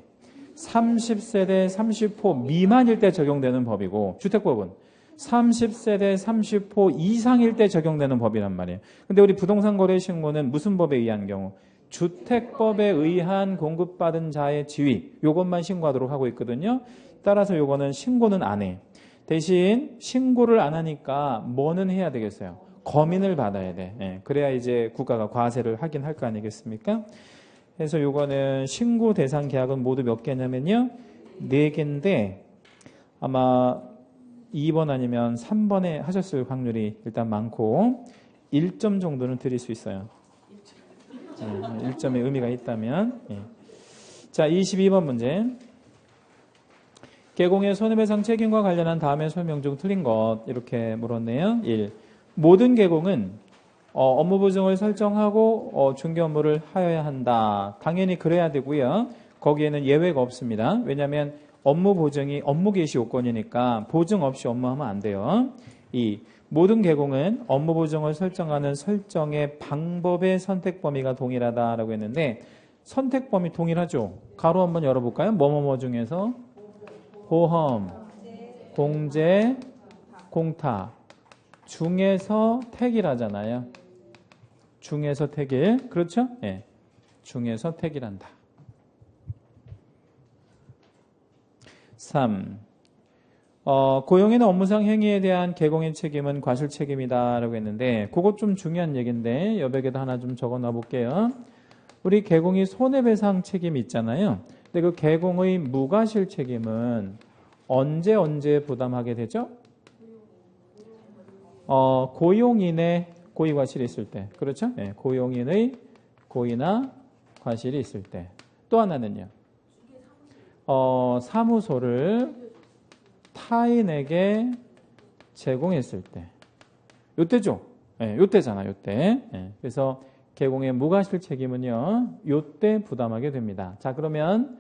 30세대 30호 미만일 때 적용되는 법이고 주택법은 30세대 30호 이상일 때 적용되는 법이란 말이에요. 근데 우리 부동산 거래 신고는 무슨 법에 의한 경우? 주택법에 의한 공급받은 자의 지위 요것만 신고하도록 하고 있거든요. 따라서 요거는 신고는 안 해. 대신 신고를 안 하니까 뭐는 해야 되겠어요? 거민을 받아야 돼. 예, 그래야 이제 국가가 과세를 하긴 할 거 아니겠습니까? 그래서 요거는 신고 대상 계약은 모두 몇 개냐면요. 4개인데 아마 2번 아니면 3번에 하셨을 확률이 일단 많고 1점 정도는 드릴 수 있어요. 1점의 의미가 있다면. 예. 자, 22번 문제. 개공의 손해배상 책임과 관련한 다음의 설명 중 틀린 것 이렇게 물었네요. 1. 모든 개공은 업무 보증을 설정하고 중개 업무를 하여야 한다. 당연히 그래야 되고요. 거기에는 예외가 없습니다. 왜냐하면 업무 보증이 업무 개시 요건이니까 보증 없이 업무하면 안 돼요. 2. 모든 개공은 업무 보증을 설정하는 설정의 방법의 선택 범위가 동일하다라고 했는데 선택 범위 동일하죠. 가로 한번 열어볼까요? 뭐뭐뭐 중에서 보험, 공제, 공탁 중에서 택일하잖아요. 중에서 택일. 그렇죠? 예. 중에서 택일한다. 3. 고용이나 업무상 행위에 대한 개공의 책임은 과실 책임이다 라고 했는데 그것 좀 중요한 얘기인데 여백에다 하나 좀 적어 놔 볼게요. 우리 개공이 손해배상 책임이 있잖아요. 근데 그 개공의 무과실 책임은 언제 부담하게 되죠? 고용인의 고의과실이 있을 때. 그렇죠? 네, 고용인의 고의나 과실이 있을 때. 또 하나는요. 사무소를 타인에게 제공했을 때. 요때죠? 네, 요때잖아, 요때. 네, 그래서 개공의 무과실 책임은요, 요때 부담하게 됩니다. 자, 그러면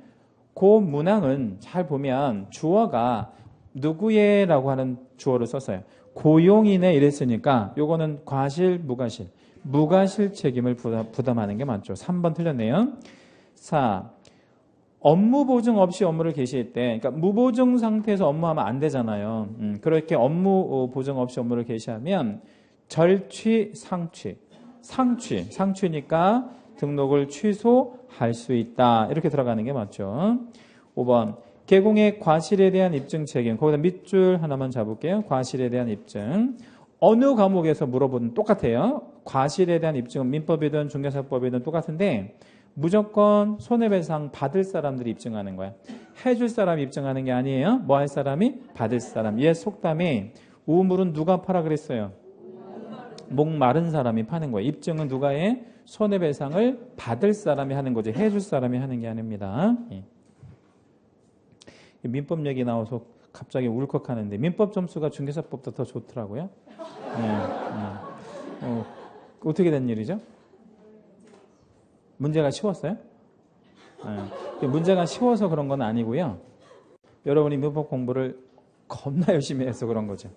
그 문항은 잘 보면 주어가 누구의라고 하는 주어를 썼어요. 고용인의 이랬으니까 요거는 과실, 무과실. 무과실 책임을 부담하는 게 맞죠. 3번 틀렸네요. 4. 업무 보증 없이 업무를 개시할 때, 그러니까 무보증 상태에서 업무하면 안 되잖아요. 그렇게 업무 보증 없이 업무를 개시하면 절취, 상취니까 등록을 취소할 수 있다. 이렇게 들어가는 게 맞죠. 5번. 개공의 과실에 대한 입증 책임. 거기다 밑줄 하나만 잡을게요. 과실에 대한 입증. 어느 과목에서 물어보든 똑같아요. 과실에 대한 입증은 민법이든 중개사법이든 똑같은데 무조건 손해배상 받을 사람들이 입증하는 거야. 해줄 사람이 입증하는 게 아니에요. 뭐 할 사람이? 받을 사람. 얘 속담이 우물은 누가 파라 그랬어요? 목 마른 사람이 파는 거예요. 입증은 누가 해? 손해배상을 받을 사람이 하는 거지. 해줄 사람이 하는 게 아닙니다. 민법 얘기 나와서 갑자기 울컥하는데 민법 점수가 중개사법보다 더 좋더라고요. 어떻게 된 일이죠? 문제가 쉬웠어요? 문제가 쉬워서 그런 건 아니고요. 여러분이 민법 공부를 겁나 열심히 해서 그런 거죠.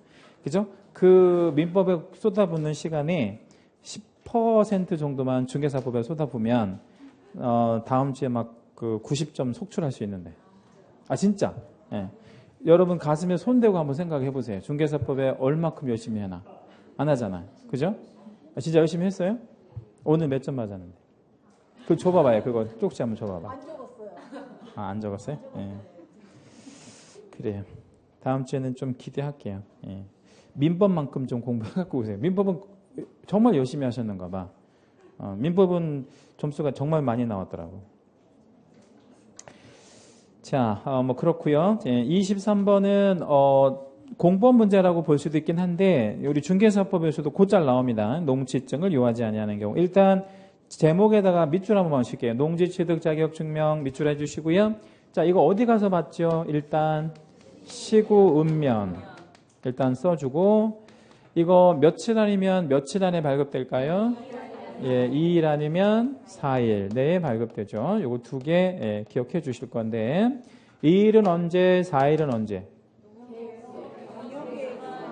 그죠? 그 민법에 쏟아붓는 시간이 10% 정도만 중개사법에 쏟아부으면 다음 주에 막 그 90점 속출할 수 있는데. 아 진짜. 예. 여러분 가슴에 손 대고 한번 생각해 보세요. 중개사법에 얼마큼 열심히 해나. 안 하잖아. 그죠? 진짜 열심히 했어요? 오늘 몇 점 맞았는데? 그거 줘봐봐요. 그거 쪽지 한번 줘봐봐. 안 적었어요. 아, 안 적었어요? 예. 그래요. 다음 주에는 좀 기대할게요. 예. 민법만큼 좀 공부해갖고 오세요. 민법은 정말 열심히 하셨는가 봐. 민법은 점수가 정말 많이 나왔더라고. 자, 뭐 그렇고요. 23번은 공법 문제라고 볼 수도 있긴 한데 우리 중개사법에서도 곧잘 나옵니다. 농지증을 요하지 아니하는 경우. 일단 제목에다가 밑줄 한번 칠게요. 농지취득 자격 증명 밑줄 해주시고요. 자, 이거 어디 가서 봤죠? 일단 시구 읍면 일단 써주고 이거 며칠 아니면 며칠 안에 발급될까요? 예, 2일 아니면 4일 내에 발급되죠. 요거 두 개 기억해 주실 건데 2일은 언제, 4일은 언제?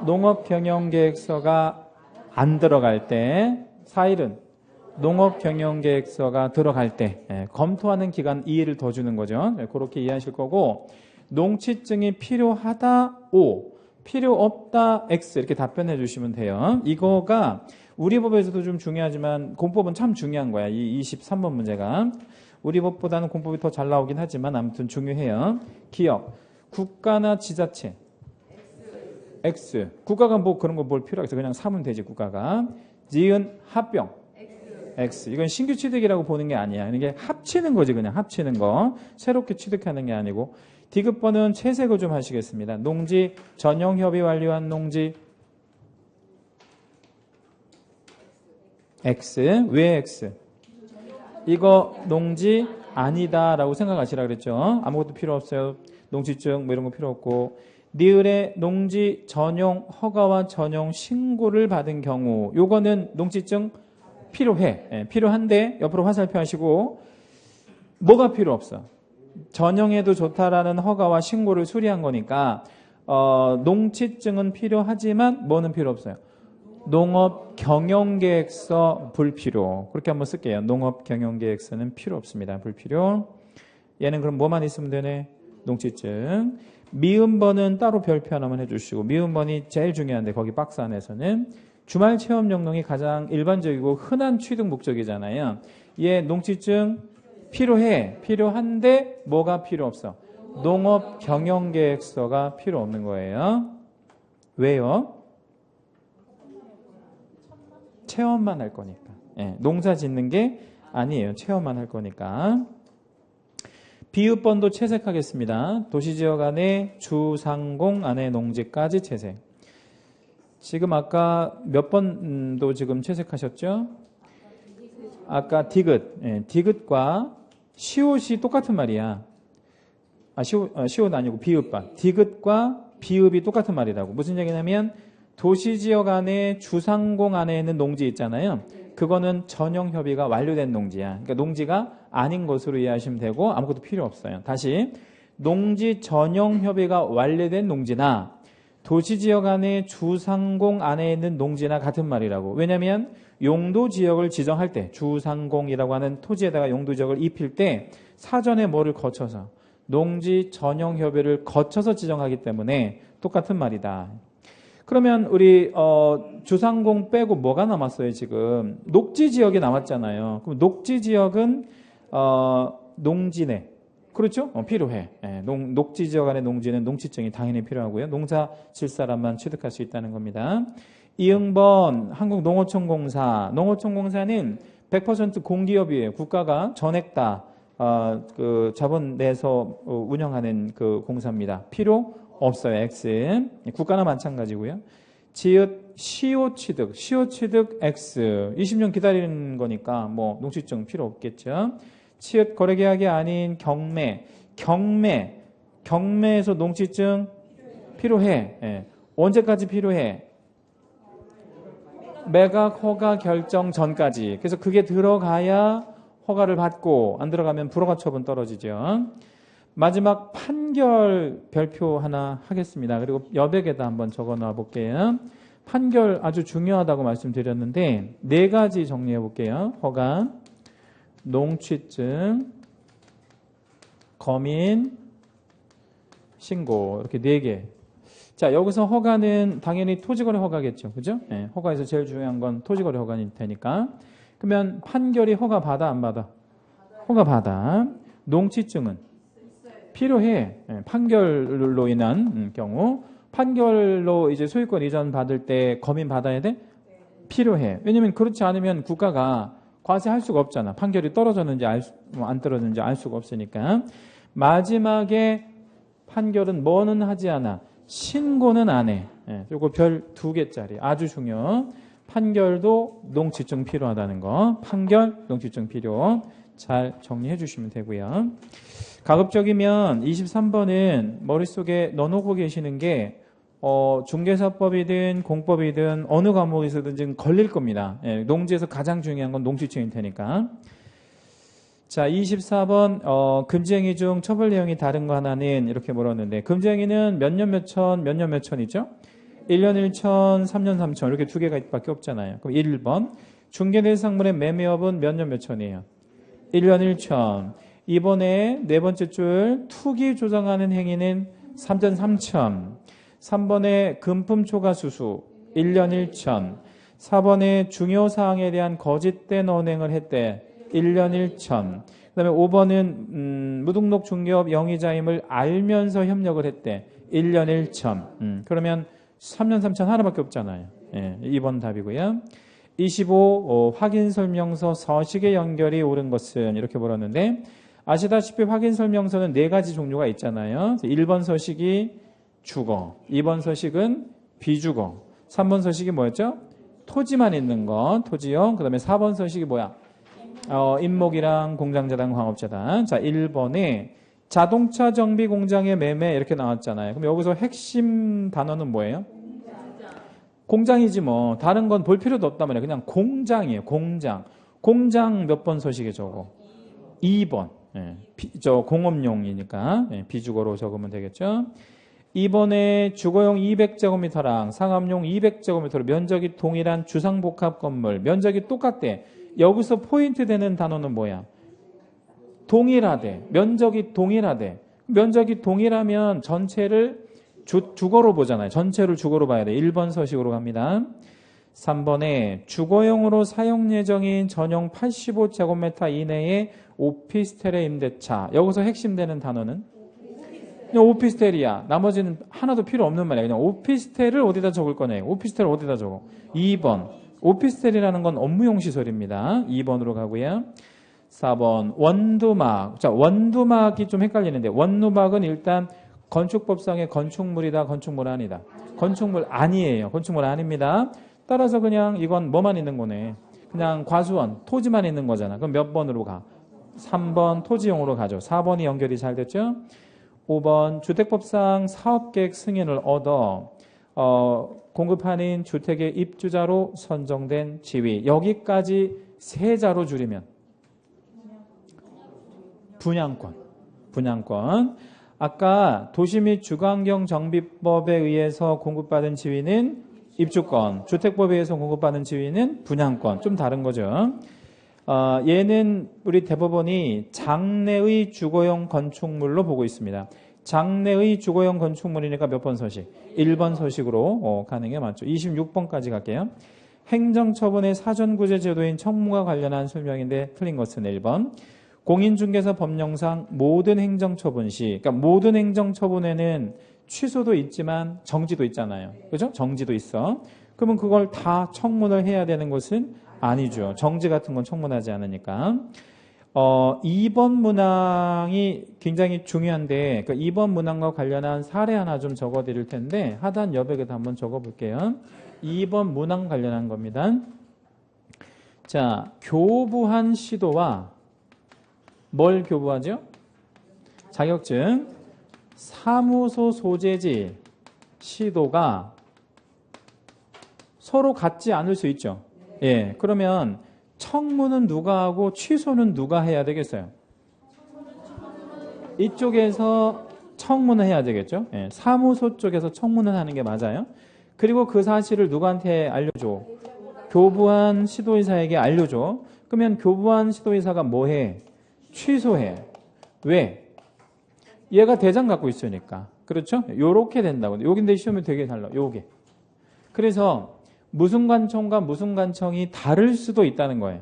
농업경영계획서가 안 들어갈 때 4일은 농업경영계획서가 들어갈 때 검토하는 기간 2일을 더 주는 거죠. 그렇게 이해하실 거고 농취증이 필요하다 O, 필요 없다 X 이렇게 답변해 주시면 돼요. 이거가 우리 법에서도 좀 중요하지만 공법은 참 중요한 거야. 이 23번 문제가. 우리 법보다는 공법이 더 잘 나오긴 하지만 아무튼 중요해요. 기억. 국가나 지자체. X. 국가가 뭐 그런 거 뭘 필요하겠어. 그냥 사면 되지 국가가. 지은 합병. X. 이건 신규 취득이라고 보는 게 아니야. 이게 합치는 거지 그냥 합치는 거. 새롭게 취득하는 게 아니고. 디귿번은 채색을 좀 하시겠습니다. 농지 전용협의 완료한 농지. X. 왜 X? 이거 농지 아니다 라고 생각하시라 그랬죠. 아무것도 필요 없어요. 농지증 뭐 이런 거 필요 없고 니을의 농지 전용 허가와 전용 신고를 받은 경우 요거는 농지증 필요해. 필요한데 옆으로 화살표 하시고 뭐가 필요 없어? 전용해도 좋다라는 허가와 신고를 수리한 거니까 농지증은 필요하지만 뭐는 필요 없어요? 농업경영계획서 불필요. 그렇게 한번 쓸게요. 농업경영계획서는 필요 없습니다. 불필요. 얘는 그럼 뭐만 있으면 되네? 농지증. 미음번은 따로 별표 하나만 해주시고 미음번이 제일 중요한데 거기 박스 안에서는 주말 체험 영농이 가장 일반적이고 흔한 취득 목적이잖아요. 얘 농지증 필요해. 필요한데 뭐가 필요 없어? 농업경영계획서가 필요 없는 거예요. 왜요? 체험만 할 거니까. 농사 짓는 게 아니에요. 체험만 할 거니까. 비읍번도 채색하겠습니다. 도시지역 안에 주상공 안에 농지까지 채색. 지금 아까 몇 번도 지금 채색하셨죠? 아까 디귿. 디귿과 시옷이 똑같은 말이야. 시옷 아니고 비읍반. 디귿과 비읍이 똑같은 말이라고. 무슨 얘기냐면 도시지역 안에 주상공 안에 있는 농지 있잖아요. 그거는 전용협의가 완료된 농지야. 그러니까 농지가 아닌 것으로 이해하시면 되고 아무것도 필요 없어요. 다시 농지 전용협의가 완료된 농지나 도시지역 안에 주상공 안에 있는 농지나 같은 말이라고. 왜냐하면 용도지역을 지정할 때 주상공이라고 하는 토지에다가 용도지역을 입힐 때 사전에 뭐를 거쳐서 농지 전용협의를 거쳐서 지정하기 때문에 똑같은 말이다. 그러면 우리 주상공 빼고 뭐가 남았어요 지금? 녹지지역이 남았잖아요. 그럼 녹지지역은 농지네. 그렇죠? 필요해. 녹지지역 안에 농지는 농지증이 당연히 필요하고요. 농사 질 사람만 취득할 수 있다는 겁니다. 이응번 한국농어촌공사. 농어촌공사는 100% 공기업이에요. 국가가 전액 다 그 자본 내서 운영하는 그 공사입니다. 필요 없어요. X. 국가나 마찬가지고요. 지읒 시효취득. 시효취득 X. 20년 기다리는 거니까 뭐 농지증 필요 없겠죠. 치읓 거래계약이 아닌 경매. 경매에서 농지증 필요해. 예. 언제까지 필요해? 매각 허가 결정 전까지. 그래서 그게 들어가야 허가를 받고 안 들어가면 불허가 처분 떨어지죠. 마지막 판결 별표 하나 하겠습니다. 그리고 여백에다 한번 적어 놔 볼게요. 판결 아주 중요하다고 말씀드렸는데 4가지 정리해 볼게요. 허가, 농취증, 검인, 신고 이렇게 4개. 자, 여기서 허가는 당연히 토지거래 허가겠죠. 그죠? 네, 허가에서 제일 중요한 건 토지거래 허가니 되니까. 그러면 판결이 허가 받아 안 받아? 허가 받아. 농취증은 필요해. 네, 판결로 인한 경우. 판결로 이제 소유권 이전 받을 때 검인 받아야 돼? 필요해. 왜냐면 그렇지 않으면 국가가 과세할 수가 없잖아. 판결이 떨어졌는지 안 떨어졌는지 알 수가 없으니까. 마지막에 판결은 뭐는 하지 않아? 신고는 안 해. 요거 별 2개짜리 아주 중요. 판결도 농취증 필요하다는 거. 판결, 농취증 필요. 잘 정리해 주시면 되고요. 가급적이면 23번은 머릿속에 넣어놓고 계시는 게 중개사법이든 공법이든 어느 과목에서든 걸릴 겁니다. 농지에서 가장 중요한 건 농취증일 테니까. 자, 24번 금지행위 중 처벌 내용이 다른 거 하나는 이렇게 물었는데 금지행위는 몇 년 몇 천이죠? 1년 1천, 3년 3천 이렇게 2개가 밖에 없잖아요. 그럼 1번 중개대상물의 매매업은 몇 년 몇 천이에요? 1년 1천. 이번에 4번째 줄 투기 조정하는 행위는 3년 3천. 3번에 금품 초과 수수 1년 1천. 4번에 중요사항에 대한 거짓된 언행을 했대 1년 1천. 그 다음에 5번은 무등록 중개업 영위자임을 알면서 협력을 했대 1년 1천. 그러면 3년 3천 하나밖에 없잖아요. 2번 답이고요. 25 확인설명서 서식의 연결이 옳은 것은 이렇게 물었는데 아시다시피 확인설명서는 4가지 종류가 있잖아요. 1번 서식이 주거, 2번 서식은 비주거, 3번 서식이 뭐였죠? 토지만 있는 거, 토지용. 그 다음에 4번 서식이 뭐야? 임목이랑 공장재단, 광업재단. 자, 1번에 자동차 정비 공장의 매매 이렇게 나왔잖아요. 그럼 여기서 핵심 단어는 뭐예요? 공장이지 뭐. 다른 건 볼 필요도 없단 말이에요. 그냥 공장이에요. 공장. 공장 몇 번 서식에 적어? 2번. 공업용이니까 비주거로 적으면 되겠죠. 이번에 주거용 200제곱미터랑 상업용 200제곱미터로 면적이 동일한 주상복합 건물. 면적이 똑같대. 여기서 포인트 되는 단어는 뭐야? 동일하대. 면적이 동일하대. 면적이 동일하면 전체를 주거로 보잖아요. 전체를 주거로 봐야 돼. 1번 서식으로 갑니다. 3번에 주거용으로 사용 예정인 전용 85제곱미터 이내의 오피스텔의 임대차. 여기서 핵심되는 단어는 그냥 오피스텔이야. 나머지는 하나도 필요 없는 말이야. 그냥 오피스텔을 어디다 적을 거냐. 오피스텔을 어디다 적어? 2번. 오피스텔이라는 건 업무용 시설입니다. 2번으로 가고요. 4번 원두막. 자, 원두막이 좀 헷갈리는데 원두막은 일단 건축법상의 건축물이다, 건축물 아니다. 건축물 아니에요. 건축물 아닙니다. 따라서 그냥 이건 뭐만 있는 거네. 그냥 과수원, 토지만 있는 거잖아. 그럼 몇 번으로 가? 3번 토지용으로 가죠. 4번이 연결이 잘 됐죠? 5번 주택법상 사업계획 승인을 얻어 공급하는 주택의 입주자로 선정된 지위. 여기까지 3자로 줄이면 분양권. 아까 도시 및 주거환경 정비법에 의해서 공급받은 지위는 입주권, 주택법에 의해서 공급받은 지위는 분양권. 좀 다른 거죠. 얘는 우리 대법원이 장내의 주거용 건축물로 보고 있습니다. 장내의 주거용 건축물이니까 몇 번 서식? 1번 서식으로 가는 게 맞죠. 26번까지 갈게요. 행정처분의 사전구제 제도인 청무와 관련한 설명인데 틀린 것은 1번. 공인중개사 법령상 모든 행정처분 시, 그러니까 모든 행정처분에는 취소도 있지만 정지도 있잖아요. 그죠? 정지도 있어. 그러면 그걸 다 청문을 해야 되는 것은 아니죠. 정지 같은 건 청문하지 않으니까. 2번 문항이 굉장히 중요한데, 그 2번 문항과 관련한 사례 하나 좀 적어 드릴 텐데, 하단 여백에도 한번 적어 볼게요. 2번 문항 관련한 겁니다. 자, 교부한 시도와 뭘 교부하죠? 자격증, 사무소 소재지, 시도가 서로 같지 않을 수 있죠. 예, 그러면 청문은 누가 하고 취소는 누가 해야 되겠어요? 이쪽에서 청문을 해야 되겠죠. 예, 사무소 쪽에서 청문을 하는 게 맞아요. 그리고 그 사실을 누구한테 알려줘? 교부한 시도의사에게 알려줘. 그러면 교부한 시도의사가 뭐 해? 취소해. 왜? 얘가 대장 갖고 있으니까. 그렇죠? 요렇게 된다고. 여긴데 시험이 되게 달라. 요게. 그래서 무슨 관청과 무슨 관청이 다를 수도 있다는 거예요.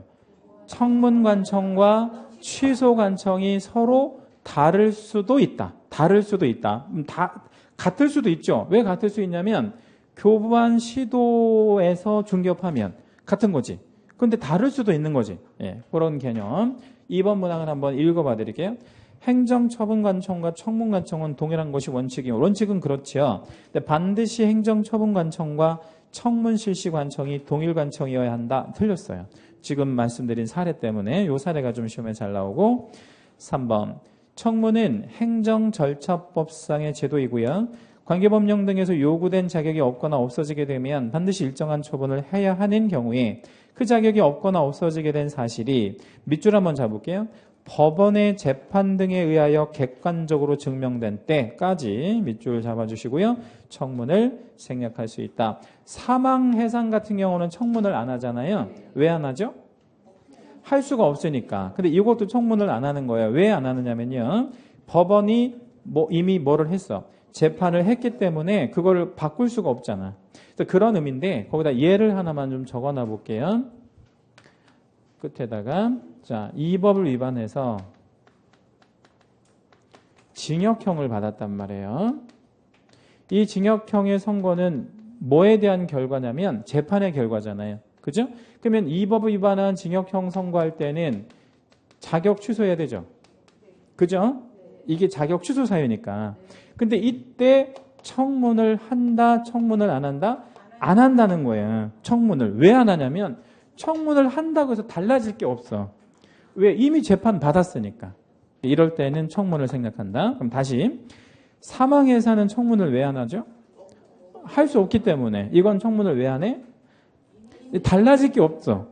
청문 관청과 취소 관청이 서로 다를 수도 있다. 다를 수도 있다. 다 같을 수도 있죠. 왜 같을 수 있냐면 교부한 시도에서 중개업하면 같은 거지. 근데 다를 수도 있는 거지. 예, 그런 개념. 2번 문항을 한번 읽어봐 드릴게요. 행정처분관청과 청문관청은 동일한 것이 원칙이요. 원칙은 그렇지요. 근데 반드시 행정처분관청과 청문실시관청이 동일관청이어야 한다. 틀렸어요. 지금 말씀드린 사례 때문에 이 사례가 좀 시험에 잘 나오고. 3번 청문은 행정절차법상의 제도이고요. 관계법령 등에서 요구된 자격이 없거나 없어지게 되면 반드시 일정한 처분을 해야 하는 경우에 그 자격이 없거나 없어지게 된 사실이 밑줄 한번 잡을게요. 법원의 재판 등에 의하여 객관적으로 증명된 때까지 밑줄 잡아주시고요. 청문을 생략할 수 있다. 사망 해상 같은 경우는 청문을 안 하잖아요. 왜 안 하죠? 할 수가 없으니까. 근데 이것도 청문을 안 하는 거예요. 왜 안 하느냐면요. 법원이 이미 뭐를 했어? 재판을 했기 때문에 그거를 바꿀 수가 없잖아. 그래서 그런 의미인데 거기다 예를 하나만 좀 적어놔 볼게요. 끝에다가 자, 이 법을 위반해서 징역형을 받았단 말이에요. 이 징역형의 선고는 뭐에 대한 결과냐면 재판의 결과잖아요. 그죠? 그러면 이 법을 위반한 징역형 선고할 때는 자격 취소해야 되죠. 그죠? 이게 자격 취소 사유니까. 근데 이때 청문을 한다, 청문을 안 한다? 안 한다는 거예요. 청문을. 왜 안 하냐면 청문을 한다고 해서 달라질 게 없어. 왜? 이미 재판 받았으니까. 이럴 때는 청문을 생략한다. 그럼 다시 사망해사는 청문을 왜 안 하죠? 할 수 없기 때문에. 이건 청문을 왜 안 해? 달라질 게 없어.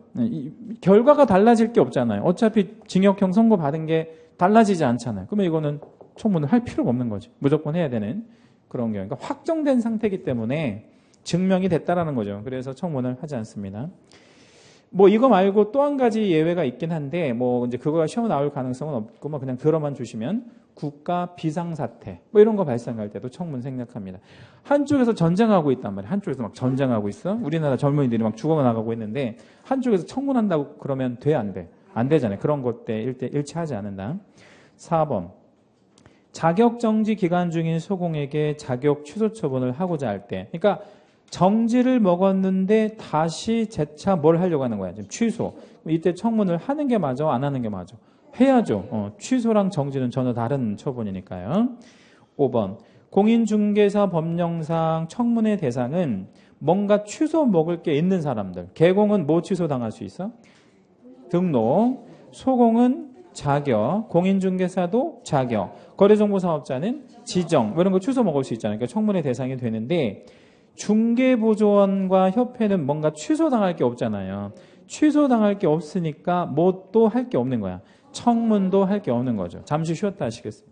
결과가 달라질 게 없잖아요. 어차피 징역형 선고 받은 게 달라지지 않잖아요. 그러면 이거는 청문을 할 필요가 없는 거죠. 무조건 해야 되는 그런 경우. 그러니까 확정된 상태이기 때문에 증명이 됐다라는 거죠. 그래서 청문을 하지 않습니다. 뭐 이거 말고 또 한 가지 예외가 있긴 한데 뭐 이제 그거가 시험 나올 가능성은 없고 뭐 그냥 들어만 주시면 국가 비상사태 뭐 이런 거 발생할 때도 청문 생략합니다. 한쪽에서 전쟁하고 있단 말이에요. 한쪽에서 막 전쟁하고 있어. 우리나라 젊은이들이 막 죽어나가고 있는데 한쪽에서 청문한다고 그러면 돼 안 돼? 안 되잖아요. 그런 것 때 일치하지 않는다. 4번 자격정지 기간 중인 소공에게 자격 취소 처분을 하고자 할 때 그러니까 정지를 먹었는데 다시 재차 뭘 하려고 하는 거야? 지금 취소. 이때 청문을 하는 게 맞아? 안 하는 게 맞아? 해야죠. 취소랑 정지는 전혀 다른 처분이니까요. 5번 공인중개사 법령상 청문의 대상은 뭔가 취소 먹을 게 있는 사람들. 개공은 뭐 취소당할 수 있어? 등록. 소공은 자격. 공인중개사도 자격. 거래정보사업자는 지정. 뭐 이런 거 취소 먹을 수 있잖아요. 그러니까 청문의 대상이 되는데 중개보조원과 협회는 뭔가 취소당할 게 없잖아요. 취소당할 게 없으니까 뭐 또 할 게 없는 거야. 청문도 할 게 없는 거죠. 잠시 쉬었다 하시겠습니다.